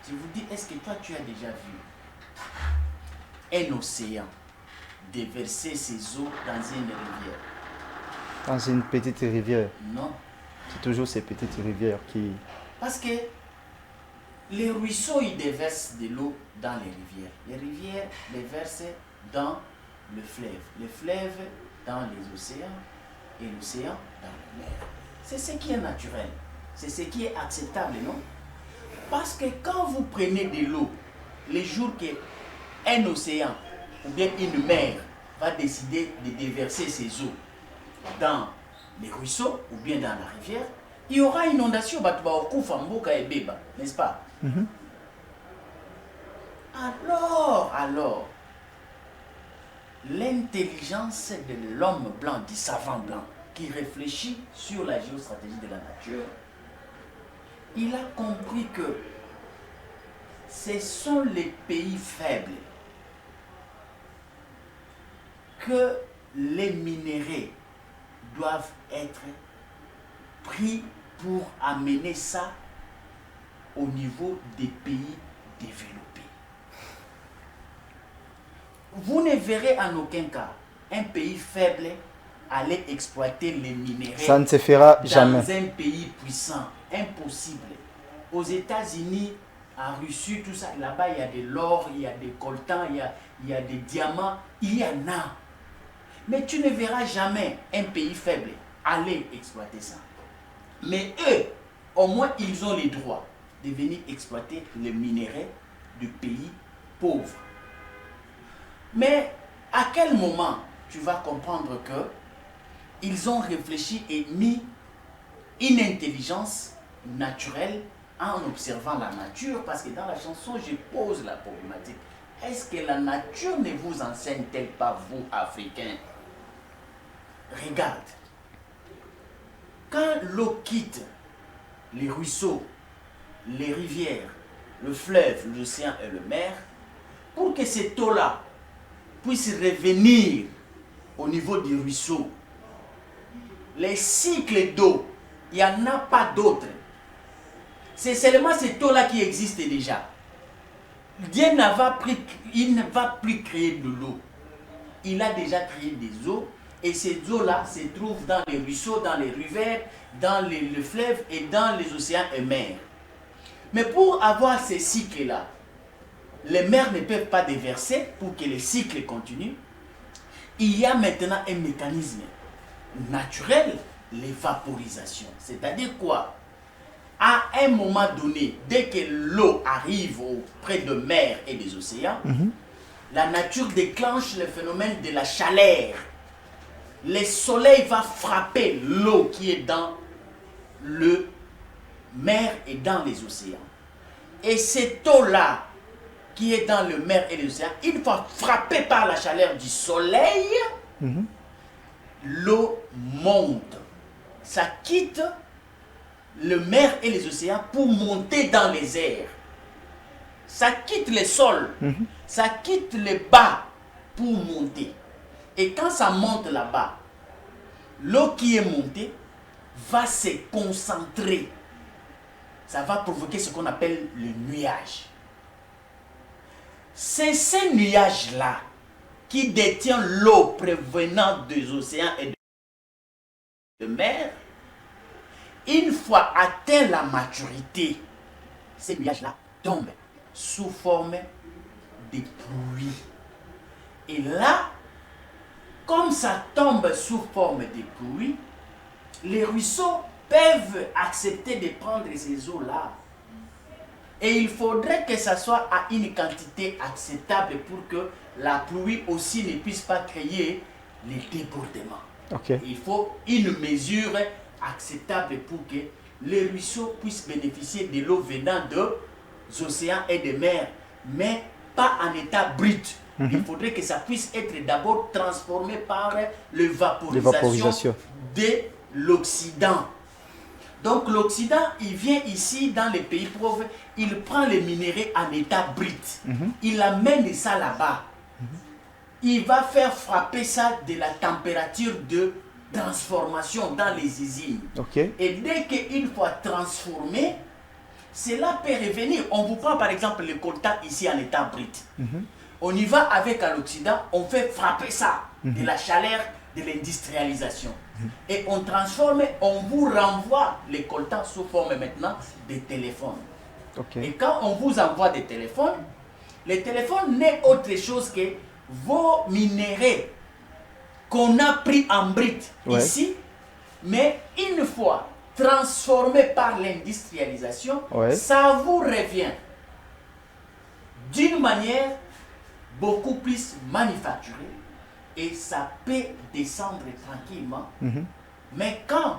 Je vous dis, est-ce que toi, tu as déjà vu un océan déverser ses eaux dans une rivière? Dans une petite rivière? Non. C'est toujours ces petites rivières qui... Parce que les ruisseaux, ils déversent de l'eau dans les rivières. Les rivières déversent dans le fleuve. Le fleuve dans les océans et l'océan dans la mer. C'est ce qui est naturel. C'est ce qui est acceptable, non? Parce que quand vous prenez de l'eau, les jours qu'un océan ou bien une mer va décider de déverser ses eaux dans les ruisseaux ou bien dans la rivière, il y aura inondation, n'est-ce pas? Alors, l'intelligence de l'homme blanc, du savant blanc, qui réfléchit sur la géostratégie de la nature, il a compris que ce sont les pays faibles que les minéraux doivent être pris pour amener ça au niveau des pays développés. Vous ne verrez en aucun cas un pays faible aller exploiter les minéraux. Ça ne se fera jamais. Dans un pays puissant, impossible. Aux États-Unis, en Russie, tout ça, là-bas, il y a de l'or, il y a des coltans, il y a des diamants, il y en a. Mais tu ne verras jamais un pays faible aller exploiter ça. Mais eux, au moins, ils ont les droits de venir exploiter les minéraux du pays pauvre. Mais à quel moment tu vas comprendre que ils ont réfléchi et mis une intelligence naturelle en observant la nature? Parce que dans la chanson, je pose la problématique. Est-ce que la nature ne vous enseigne-t-elle pas, vous, Africains? Regarde. Quand l'eau quitte les ruisseaux, les rivières, le fleuve, l'océan et le mer, pour que cette eau-là puisse revenir au niveau du ruisseau, les cycles d'eau, il n'y en a pas d'autres. C'est seulement cette eau-là qui existe déjà. Dieu il ne va plus créer de l'eau. Il a déjà créé des eaux. Et ces eaux-là se trouvent dans les ruisseaux, dans les rivières, dans le fleuve et dans les océans et mers. Mais pour avoir ces cycles-là, les mers ne peuvent pas déverser pour que les cycles continuent. Il y a maintenant un mécanisme naturel, l'évaporisation. C'est-à-dire quoi? À un moment donné, dès que l'eau arrive auprès de mers et des océans, la nature déclenche le phénomène de la chaleur. Le soleil va frapper l'eau qui est dans le mer est dans les océans. Et cette eau-là, qui est dans le mer et les océans, une fois frappée par la chaleur du soleil, l'eau monte. Ça quitte le mer et les océans pour monter dans les airs. Ça quitte les sols, ça quitte les bas pour monter. Et quand ça monte là-bas, l'eau qui est montée va se concentrer. Ça va provoquer ce qu'on appelle le nuage. C'est ces nuages-là qui détiennent l'eau provenant des océans et de mer. Une fois atteint la maturité, ces nuages-là tombent sous forme de pluie. Et là, comme ça tombe sous forme de pluie, les ruisseaux peuvent accepter de prendre ces eaux-là. Et il faudrait que ça soit à une quantité acceptable pour que la pluie aussi ne puisse pas créer les débordements. Okay. Il faut une mesure acceptable pour que les ruisseaux puissent bénéficier de l'eau venant des océans et des mers, mais pas en état brut. Il faudrait que ça puisse être d'abord transformé par l'évaporisation de l'Occident. Donc l'Occident, il vient ici dans les pays pauvres, il prend les minéraux en état brut, il amène ça là-bas. Il va faire frapper ça de la température de transformation dans les usines. Okay. Et dès qu'une fois transformé, cela peut revenir. On vous prend par exemple le coltan ici en état brut. On y va avec à l'Occident, on fait frapper ça de la chaleur de l'industrialisation. Et on transforme, on vous renvoie les coltans sous forme maintenant des téléphones. Okay. Et quand on vous envoie des téléphones, les téléphones n'est autre chose que vos minéraux qu'on a pris en brut ici, mais une fois transformés par l'industrialisation, ça vous revient d'une manière beaucoup plus manufacturée et ça peut descendre tranquillement. Mais quand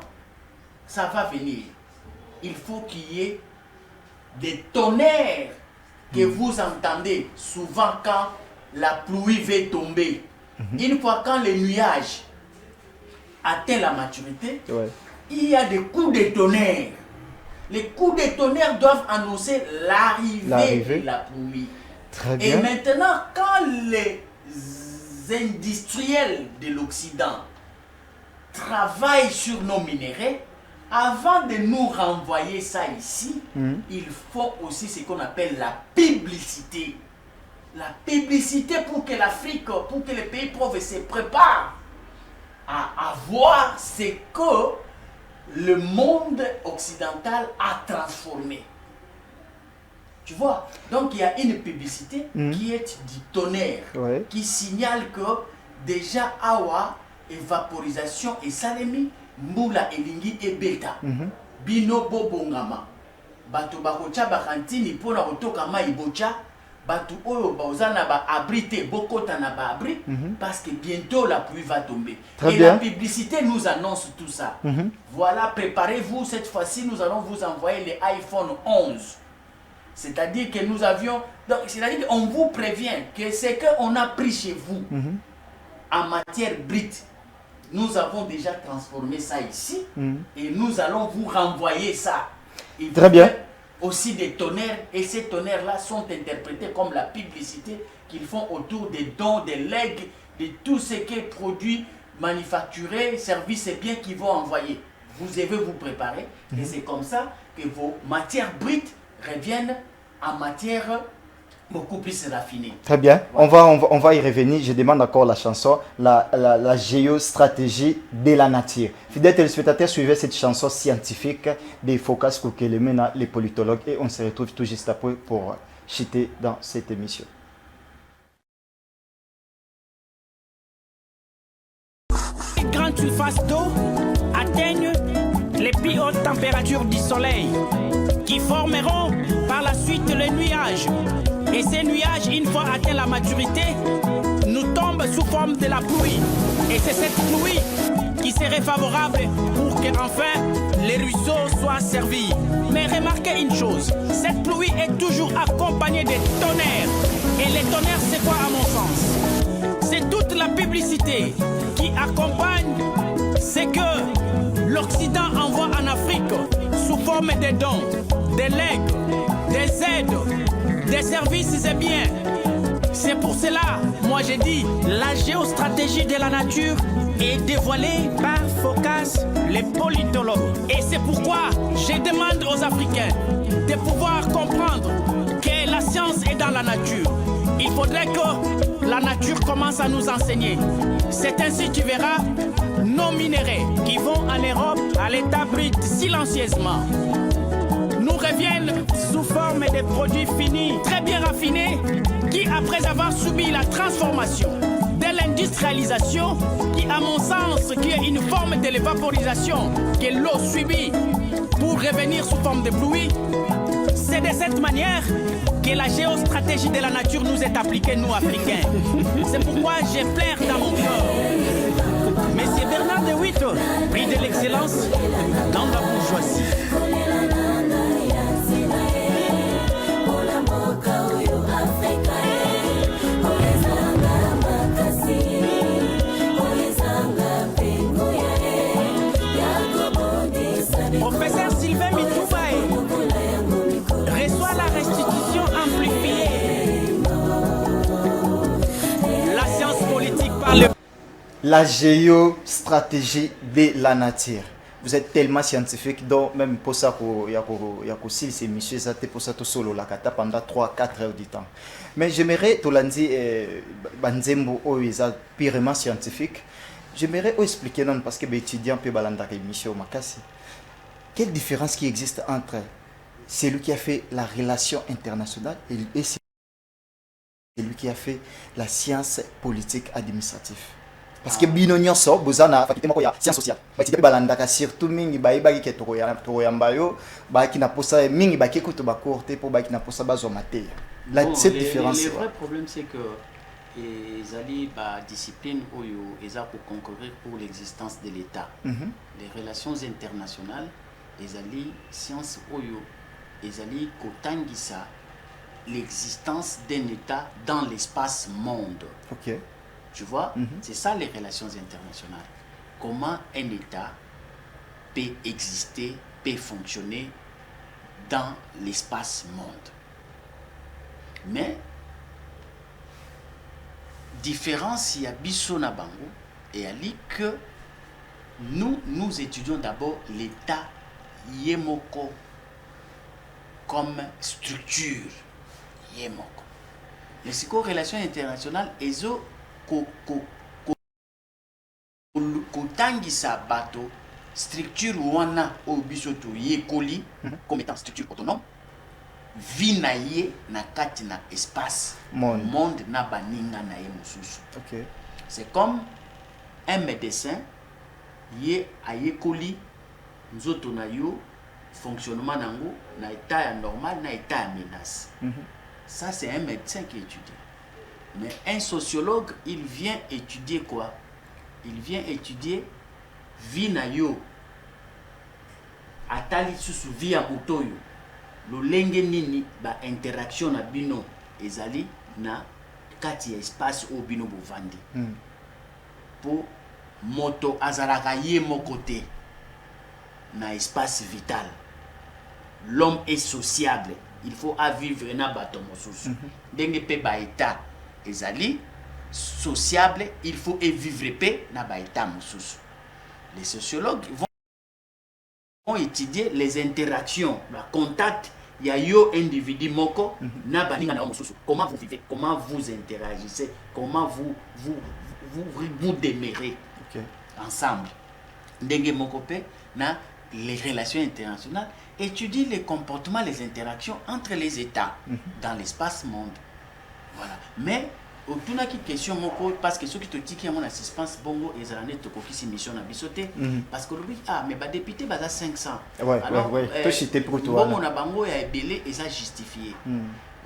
ça va venir, il faut qu'il y ait des tonnerres que vous entendez souvent quand la pluie va tomber. Une fois quand le nuage atteint la maturité, il y a des coups de tonnerre. Les coups de tonnerre doivent annoncer l'arrivée de la pluie. Très bien. Et maintenant, quand les industriels de l'Occident travaillent sur nos minéraux, avant de nous renvoyer ça ici, ils font aussi ce qu'on appelle la publicité. La publicité pour que l'Afrique, pour que les pays pauvres se préparent à voir ce que le monde occidental a transformé. Tu vois? Donc il y a une publicité qui est du tonnerre, qui signale que déjà awa évaporisation et salemi, mbula elingi et beta, bino bobongama, bato bakocha bakantini pona kotoka mai bocha, bato oyo baozana ba abrité bokota na ba abri, parce que bientôt la pluie va tomber. Très et bien. La publicité nous annonce tout ça. Voilà, préparez-vous, cette fois-ci nous allons vous envoyer les iPhone 11. C'est-à-dire que nous avions... Donc, c'est-à-dire qu'on vous prévient que ce qu'on a pris chez vous en matière brute, nous avons déjà transformé ça ici et nous allons vous renvoyer ça. Et très bien. Aussi des tonnerres, et ces tonnerres-là sont interprétés comme la publicité qu'ils font autour des dons, des legs, de tout ce qui est produit manufacturé, services et biens qu'ils vont envoyer. Vous devez vous préparer et c'est comme ça que vos matières brutes reviennent en matière beaucoup plus raffinée. Très bien, voilà. on va y revenir. Je demande encore la chanson, la géostratégie de la nature. Fidèles téléspectateurs, suivez cette chanson scientifique des Focus Kokelemena, les politologues, et on se retrouve tout juste après pour chuter dans cette émission. Les grandes surfaces d'eau atteignent les plus hautes températures du soleil qui formeront par la suite les nuages. Et ces nuages, une fois atteints la maturité, nous tombent sous forme de la pluie. Et c'est cette pluie qui serait favorable pour que enfin les ruisseaux soient servis. Mais remarquez une chose, cette pluie est toujours accompagnée des tonnerres. Et les tonnerres, c'est quoi à mon sens? C'est toute la publicité qui accompagne ce que l'Occident envoie en Afrique sous forme de dons, des legs, des aides, des services et biens. C'est pour cela, moi j'ai dit, la géostratégie de la nature est dévoilée par Phocas, les politologues. Et c'est pourquoi je demande aux Africains de pouvoir comprendre que la science est dans la nature. Il faudrait que la nature commence à nous enseigner. C'est ainsi tu verras nos minéraux qui vont en Europe à l'état brut silencieusement nous reviennent sous forme de produits finis, très bien raffinés, qui après avoir subi la transformation de l'industrialisation, qui à mon sens qui est une forme de l'évaporisation que l'eau subit pour revenir sous forme de pluie, c'est de cette manière que la géostratégie de la nature nous est appliquée, nous Africains. C'est pourquoi j'ai pleure dans mon cœur. Monsieur Bernard de Witt, prix de l'excellence dans la bourgeoisie. Professeur Sylvain Mitoubaye reçoit la restitution amplifiée. La science politique par le... La géostratégie de la nature. Vous êtes tellement scientifique, donc même pour ça, il y a aussi ces messieurs, ça pour ça tout solo la kata pendant 3-4 heures du temps. Mais j'aimerais, tout lundi, Banzembo, ils sont purement scientifique. J'aimerais expliquer, non, parce que les étudiants peuvent balanda émission Makassi. Quelle différence qui existe entre celui qui a fait la relation internationale et celui qui a fait la science politique administrative? Parce que binonyo so bozana faculté moko ya science sociale ba tite balandaka surtout mingi ba ibaki ke toko ya mbayo ba ki na posa mingi ba ki kuto ba courte pour ba ki na posa bazo maté la bon, cette différence. Le vrai problème c'est que les alliés ba discipline oyo eza pour concourir pour l'existence de l'État. Les relations internationales les alliés science oyo les alliés kotangisa l'existence d'un État dans l'espace monde. OK. Tu vois, c'est ça les relations internationales. Comment un État peut exister, peut fonctionner dans l'espace monde. Mais, différence, il y a Bissona Bango et Ali que nous étudions d'abord l'État Yemoko comme structure. Yemoko. Les relations internationales, ESO, kotangisa bato structure wana o bisoto yekoli comme étant structure autonome vinaye na kati na espace monde na baninga na ye mususu. OK. C'est comme un médecin ye ayekoli nzoto na yo fonctionnement nango na état normal na état menace. Ça c'est un médecin qui étudie. Mais un sociologue, il vient étudier quoi? Il vient étudier vie na yo. Atali susu via motoyo. Lo lenge nini ba interaction na bino ezali na kati ya espace o bino bovandi. Pour moto azalaka ye mokote na espace vital. L'homme est sociable. Il faut vivre na bato mosusu. Denge pe ba état ezali sociable, il faut vivre paix na ba état mususu. Les sociologues vont étudier les interactions, le contact ya yo individu moko na baninga na mususu. Comment vous vivez, comment vous interagissez, comment vous demeurez ensemble. Ndenge moko pe na les relations internationales étudie les comportements, les interactions entre les États dans l'espace monde. Voilà. Mais autour de question parce que ceux qui te disent qu'il y a mon suspense bongo et zalane to kokisi mission na bisoté parce que le mais ba député baza 500. Alors to cité pour toi. Bon na bango ya ebélé et ça justifié.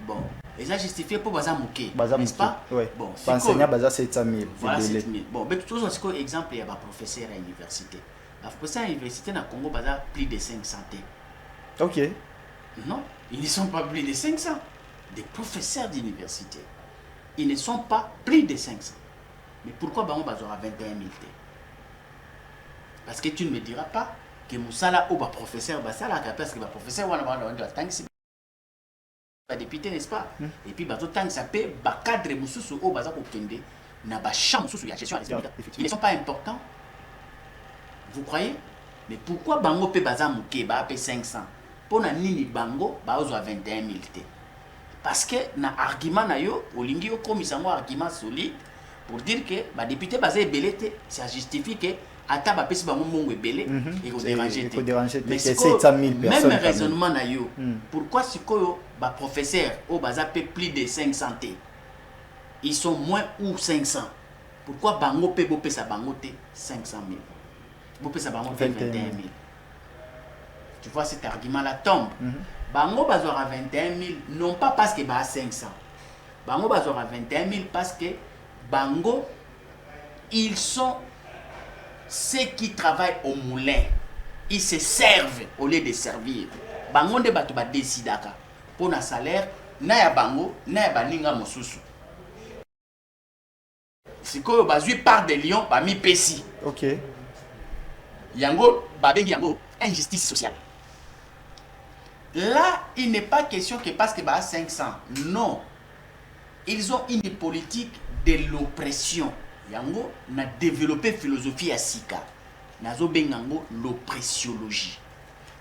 Bon, et ça justifié pour baza moké, n'est-ce pas? Bon, enseignant baza 700 000. Voilà 7 000. Bon, mais tout ça c'est exemple il y a ba professeur à l'université. Les professeurs universitaires dans le Congo, plus de 500. Ok. Non, ils ne sont pas plus de 500. Des professeurs d'université. Ils ne sont pas plus de 500. Mais pourquoi on va avoir 21 000? Parce que tu ne me diras pas que Moussala ou professeur, parce que le professeur va député, n'est-ce pas? Et puis, tant que ça peut, cadre Moussou ou Baza Kokende, n'a pas chambre sous la gestion. Ils ne sont pas importants. Vous croyez? Mais pourquoi Bango peut Baza Mouké, ba 500? Pour na nini Bango, ba ozo 21 000. Parce que na argument na yo, olingi yo komisango argument solide pour dire que ba député Baza Ebelete, ça justifie que ata ba pesi bango mongo ebele et ko déranger. Mais c'est 700 000 personnes. Même raisonnement na yo. Pourquoi sikoyo ba professeur au Baza peut plus de 500? Ils sont moins ou 500. Pourquoi Bango peut bopé sa Bango te 500 000? Bopé sa Bango te 21 000. Tu vois, cet argument-là tombe. Bango bazora 21 000, non pas parce que ba 500. Bango bazora 21 000 parce que Bango, ils sont ceux qui travaillent au moulin. Ils se servent au lieu de servir. Bango de batu ba décidaka pour un salaire, na ya Bango, na ya baninga mosusu. C'est que bazui part de Lyon, ba mi pesi. Ok. Yango, ba bengi yango injustice sociale. Là, il n'est pas question que parce que bah 500. Non. Ils ont une politique de l'oppression. Yango n'a développé philosophie à Sika. Nazo bengango l'oppressiologie.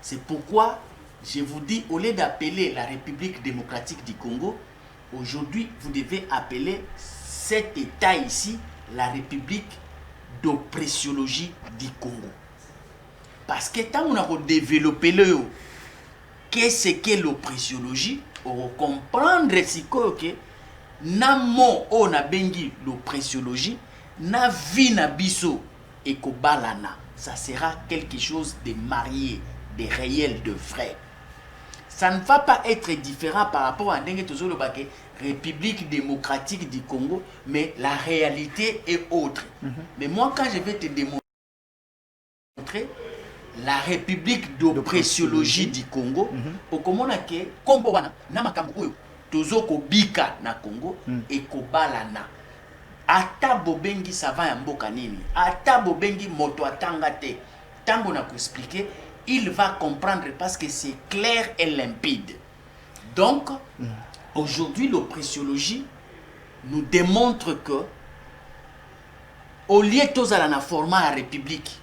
C'est pourquoi je vous dis, au lieu d'appeler la République démocratique du Congo, aujourd'hui, vous devez appeler cet État ici la République d'oppressiologie du Congo. Parce que tant qu'on a développé le qu'est-ce que l'oppressiologie, on comprendre si que namo on a bengi l'oppressiologie, na vie na biso et ko balana, ça sera quelque chose de marié, de réel, de vrai. Ça ne va pas être différent par rapport à dengue toujours le baquet République démocratique du Congo, mais la réalité est autre. Mais moi quand je vais te démontrer la République d'oppressiologie du Congo, au komona ke kombo wana na makambo oyo tozoko bika na Congo et ko balana. Ata bobengi savant ya mboka nini, ata bobengi moto atanga te, tango na ko expliquer, il va comprendre parce que c'est clair et limpide. Donc, aujourd'hui, l'oppressiologie nous démontre que au lieu tozala na format à République,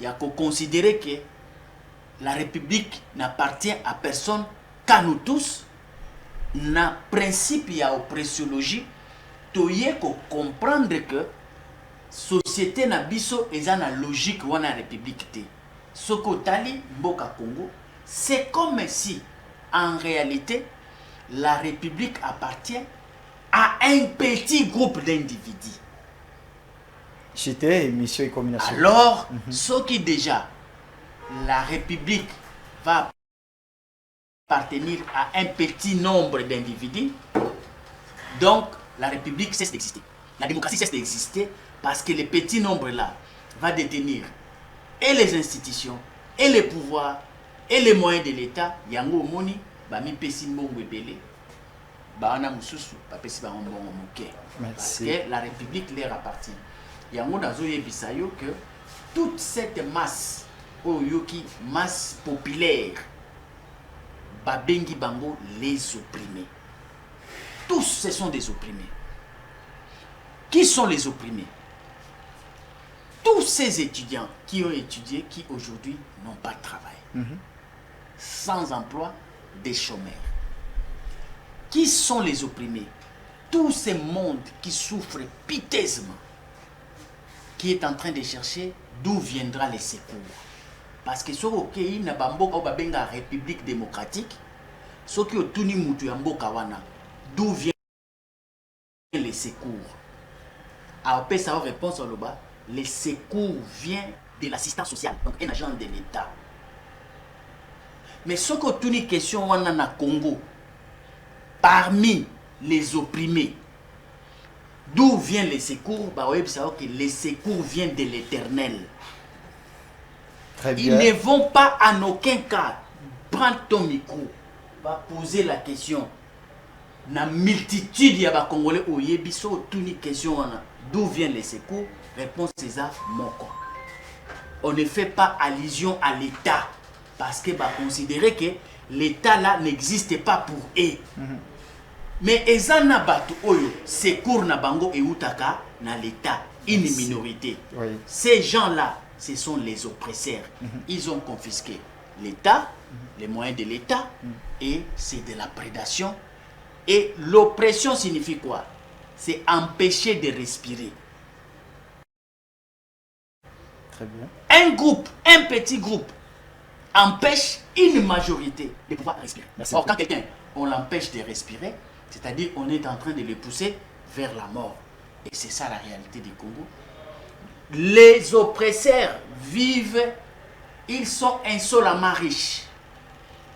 il y a qu'à considérer que la République n'appartient à personne qu'à nous tous. Na principe il y a oppressiologie, toye ko comprendre que société na biso eza na logique wana République te. Soko tali mboka Congo, c'est comme si en réalité la République appartient à un petit groupe d'individus. J'étais mission et combination. Alors, ce qui déjà, la République va appartenir à un petit nombre d'individus, donc la République cesse d'exister. La démocratie cesse d'exister parce que le petit nombre-là va détenir et les institutions, et les pouvoirs, et les moyens de l'État. Yango moni, bami pesi mbongo ebele, baana mususu, bapesi bango mbongo muke. Parce que la République leur appartient. Yango nazo yebisa yo que toute cette masse oyoki masse populaire babengi bango les opprimés. Tous ce sont des opprimés. Qui sont les opprimés? Tous ces étudiants qui ont étudié, qui aujourd'hui n'ont pas de travail, sans emploi, des chômeurs. Qui sont les opprimés? Tout ce monde qui souffre piteusement, qui est en train de chercher d'où viendra les secours. Parce que ce qui est la République démocratique, ce qui est tuni mutu ya mboka wana, d'où viennent les secours? Alors, ça réponse au bas, les secours viennent de l'assistance sociale, donc un agent de l'État. Mais ce que tu une question wana na Congo, parmi les opprimés, d'où viennent les secours? Bah oui, ça que les secours viennent de l'Éternel. Très Ils bien. ne vont pas en aucun cas prendre ton micro, va poser la question. Na multitude ya ba Congolais oyebiso tout ni question wana. D'où viennent les secours? Réponse c'est ça, moko. On ne fait pas allusion à l'État parce que va considérer que l'État là n'existe pas pour eux. Mais ezana batu oyo secours na bango e utaka na l'État, une minorité. Oui. Ces gens-là, ce sont les oppresseurs. Ils ont confisqué l'État, les moyens de l'État, et c'est de la prédation. Et l'oppression signifie quoi? C'est empêcher de respirer. Très bien. Un groupe, un petit groupe, empêche une majorité de pouvoir respirer. Merci Or, beaucoup. quand quelqu'un, on l'empêche de respirer, c'est-à-dire on est en train de le pousser vers la mort. Et c'est ça la réalité du Congo. Les oppresseurs vivent, ils sont insolemment riches.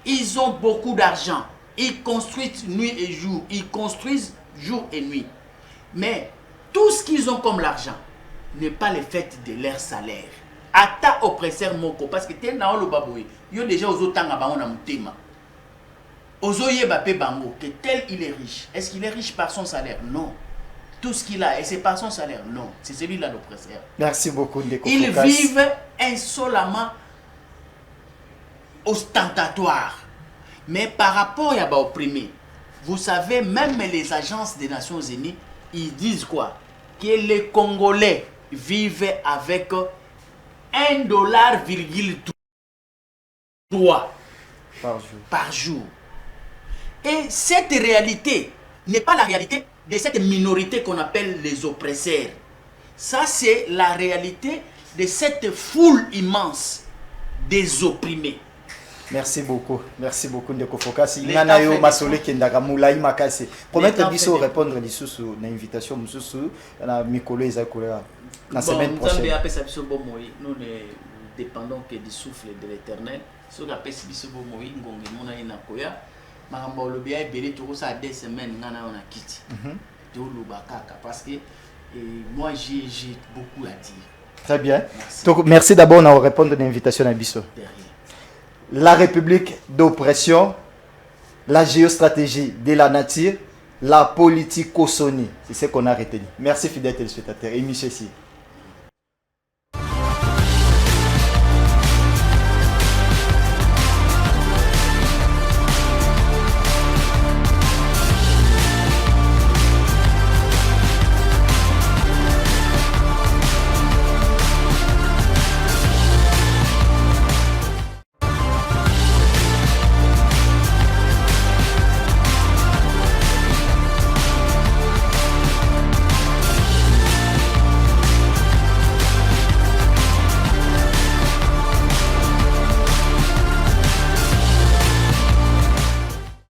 Ils ont beaucoup d'argent. Ils construisent nuit et jour. Ils construisent jour et nuit. Mais tout ce qu'ils ont comme l'argent n'est pas le fait de leur salaire. Ata oppresseur moko parce que t'es dans le baboué. Yo déjà aux autres tanga bango na mutema. Ozo yeba pe bango que tel il est riche. Est-ce qu'il est riche par son salaire? Non. Tout ce qu'il a et c'est par son salaire? Non. C'est celui-là l'oppresseur. Merci beaucoup, Ndeko Ils Focas. vivent insolemment ostentatoire. Mais par rapport à opprimé, vous savez, même les agences des Nations Unies, ils disent quoi? Que les Congolais vivent avec $1,3 par jour. Et cette réalité n'est pas la réalité de cette minorité qu'on appelle les oppresseurs. Ça, c'est la réalité de cette foule immense des opprimés. Merci beaucoup Ndeko Focas. Ngana yo masole kendaka mulai makasi. Promettre biso répondre lisusu na invitation mususu na mikolo ezakola na semaine prochaine. Nous ne dépendons que du souffle de l'Éternel. Ce qu'on appelle biso bomoi ngongi mona ina koya. Makambo lobia ebele to ça 2 semaines ngana on a quitté. De lobakaka parce que moi j'ai beaucoup à dire. Très bien. Donc merci d'abord de répondre à l'invitation à biso. La République d'oppression, la géostratégie de la nature, la politique Kosoni. C'est ce qu'on a retenu. Merci fidèles téléspectateurs. Et monsieur ici.